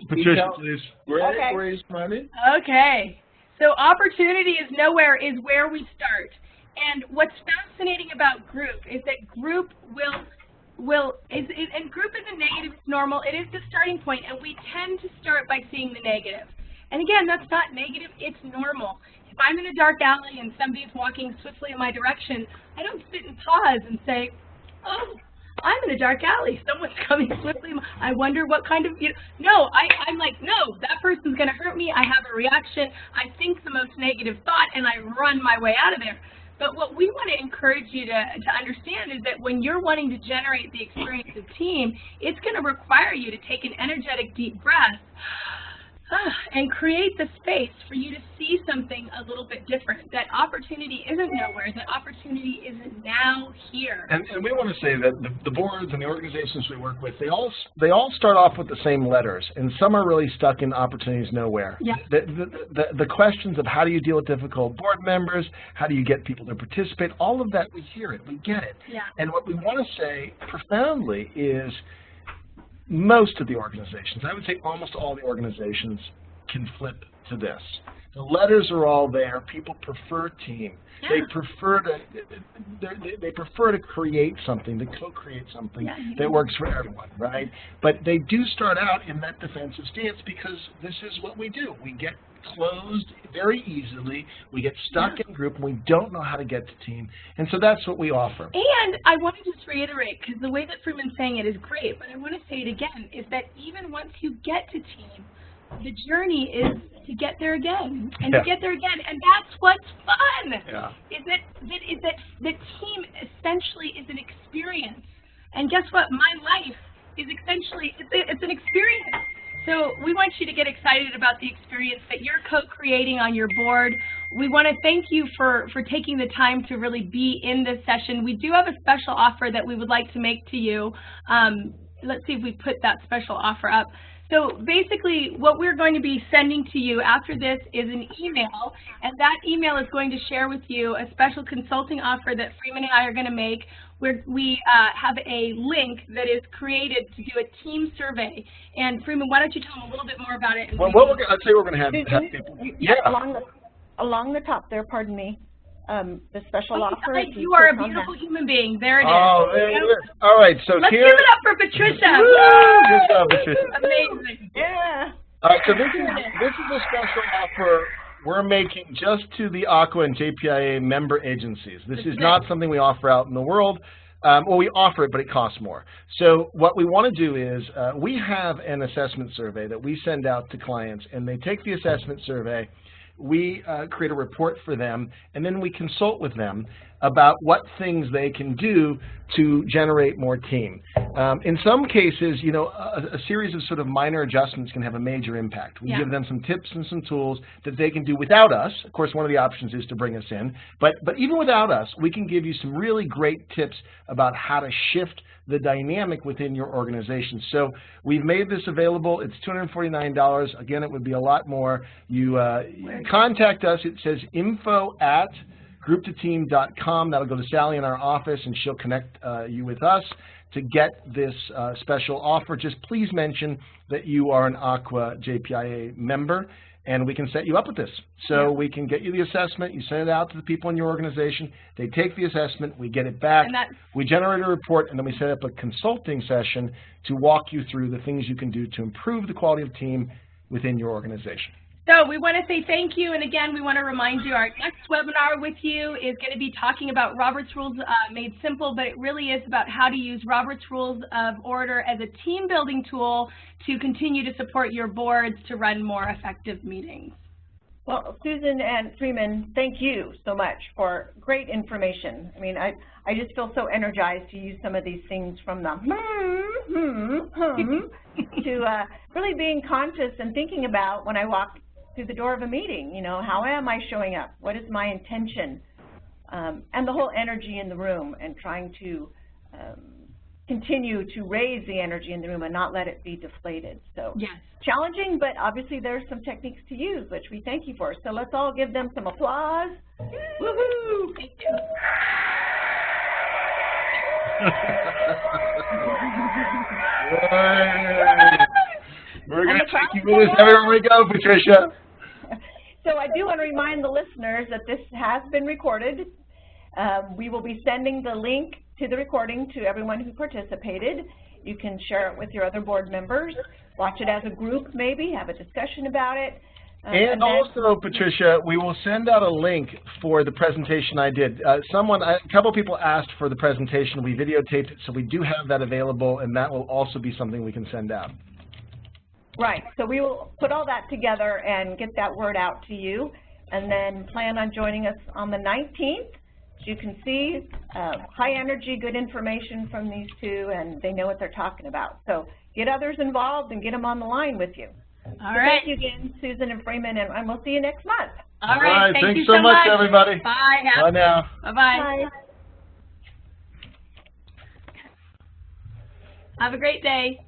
Patricia, please. Raise money. Okay. So opportunity is nowhere is where we start. And what's fascinating about group is that group and group isn't negative, it's normal. It is the starting point, and we tend to start by seeing the negative. And again, that's not negative, it's normal. If I'm in a dark alley and somebody's walking swiftly in my direction, I don't sit and pause and say, oh, I'm in a dark alley. Someone's coming swiftly. I wonder what kind of, no, I'm like, no, that person's going to hurt me. I have a reaction. I think the most negative thought, and I run my way out of there. But what we want to encourage you to understand is that when you're wanting to generate the experience of team, it's going to require you to take an energetic deep breath and create the space for you to see something a little bit different. That opportunity isn't nowhere. That opportunity is now here. And we want to say that the boards and the organizations we work with, they all start off with the same letters, and some are really stuck in opportunities nowhere. Yeah. The questions of how do you deal with difficult board members, how do you get people to participate, all of that, we hear it, we get it. Yeah. And what we want to say profoundly is most of the organizations, I would say almost all the organizations, can flip to this. The letters are all there. People prefer team. Yeah. They prefer to create something, to co-create something that works for everyone, right? But they do start out in that defensive stance because this is what we do. We get closed very easily. We get stuck in group, and we don't know how to get to team. And so that's what we offer. And I want to just reiterate, because the way that Freeman's saying it is great, but I want to say it again, is that even once you get to team, the journey is to get there again, and to get there again, and that's what's fun. Yeah. Is that team essentially is an experience, and guess what? My life is essentially it's an experience. So we want you to get excited about the experience that you're co-creating on your board. We want to thank you for taking the time to really be in this session. We do have a special offer that we would like to make to you. Let's see if we put that special offer up. So basically, what we're going to be sending to you after this is an email, and that email is going to share with you a special consulting offer that Freeman and I are going to make, where we have a link that is created to do a team survey. And Freeman, why don't you tell them a little bit more about it? Well, I'd say we're going to have people. Along the top there, pardon me. The special offer. You are a beautiful human being. There it is. Oh, there it is. All right, so let's here. Give it up for Patricia. Good job, Patricia. Amazing. Yeah. All right, so this is a special offer we're making just to the ACWA and JPIA member agencies. This is not something we offer out in the world. Well, we offer it, but it costs more. So what we want to do is we have an assessment survey that we send out to clients, and they take the assessment survey. we create a report for them, and then we consult with them about what things they can do to generate more team. In some cases, you know, a series of sort of minor adjustments can have a major impact. We give them some tips and some tools that they can do without us. Of course, one of the options is to bring us in, but even without us, we can give you some really great tips about how to shift the dynamic within your organization. So we've made this available. It's $249. Again, it would be a lot more. You contact us. It says info@grouptoteam.com. That'll go to Sally in our office, and she'll connect you with us to get this special offer. Just please mention that you are an Aqua JPIA member, and we can set you up with this. So we can get you the assessment, you send it out to the people in your organization, they take the assessment, we get it back, we generate a report, and then we set up a consulting session to walk you through the things you can do to improve the quality of team within your organization. So we want to say thank you, and again, we want to remind you our next webinar with you is going to be talking about Robert's Rules Made Simple, but it really is about how to use Robert's Rules of Order as a team-building tool to continue to support your boards to run more effective meetings. Well, Susan and Freeman, thank you so much for great information. I mean, I just feel so energized to use some of these things from the to really being conscious and thinking about when I walk through the door of a meeting, you know, how am I showing up? What is my intention? And the whole energy in the room, and trying to continue to raise the energy in the room and not let it be deflated. So challenging, but obviously there's some techniques to use, which we thank you for. So let's all give them some applause. Woohoo! Thank you. We're going to take you with us everywhere we go, Patricia. So I do want to remind the listeners that this has been recorded. We will be sending the link to the recording to everyone who participated. You can share it with your other board members, watch it as a group maybe, have a discussion about it. And also, Patricia, we will send out a link for the presentation I did. A couple people asked for the presentation. We videotaped it, so we do have that available, and that will also be something we can send out. Right, so we will put all that together and get that word out to you, and then plan on joining us on the 19th. As you can see, high energy, good information from these two, and they know what they're talking about. So get others involved and get them on the line with you. All right. Thank you again, Susan and Freeman, and we'll see you next month. All right. Thanks so much, everybody. Bye. Bye now. Bye-bye. Bye. Have a great day.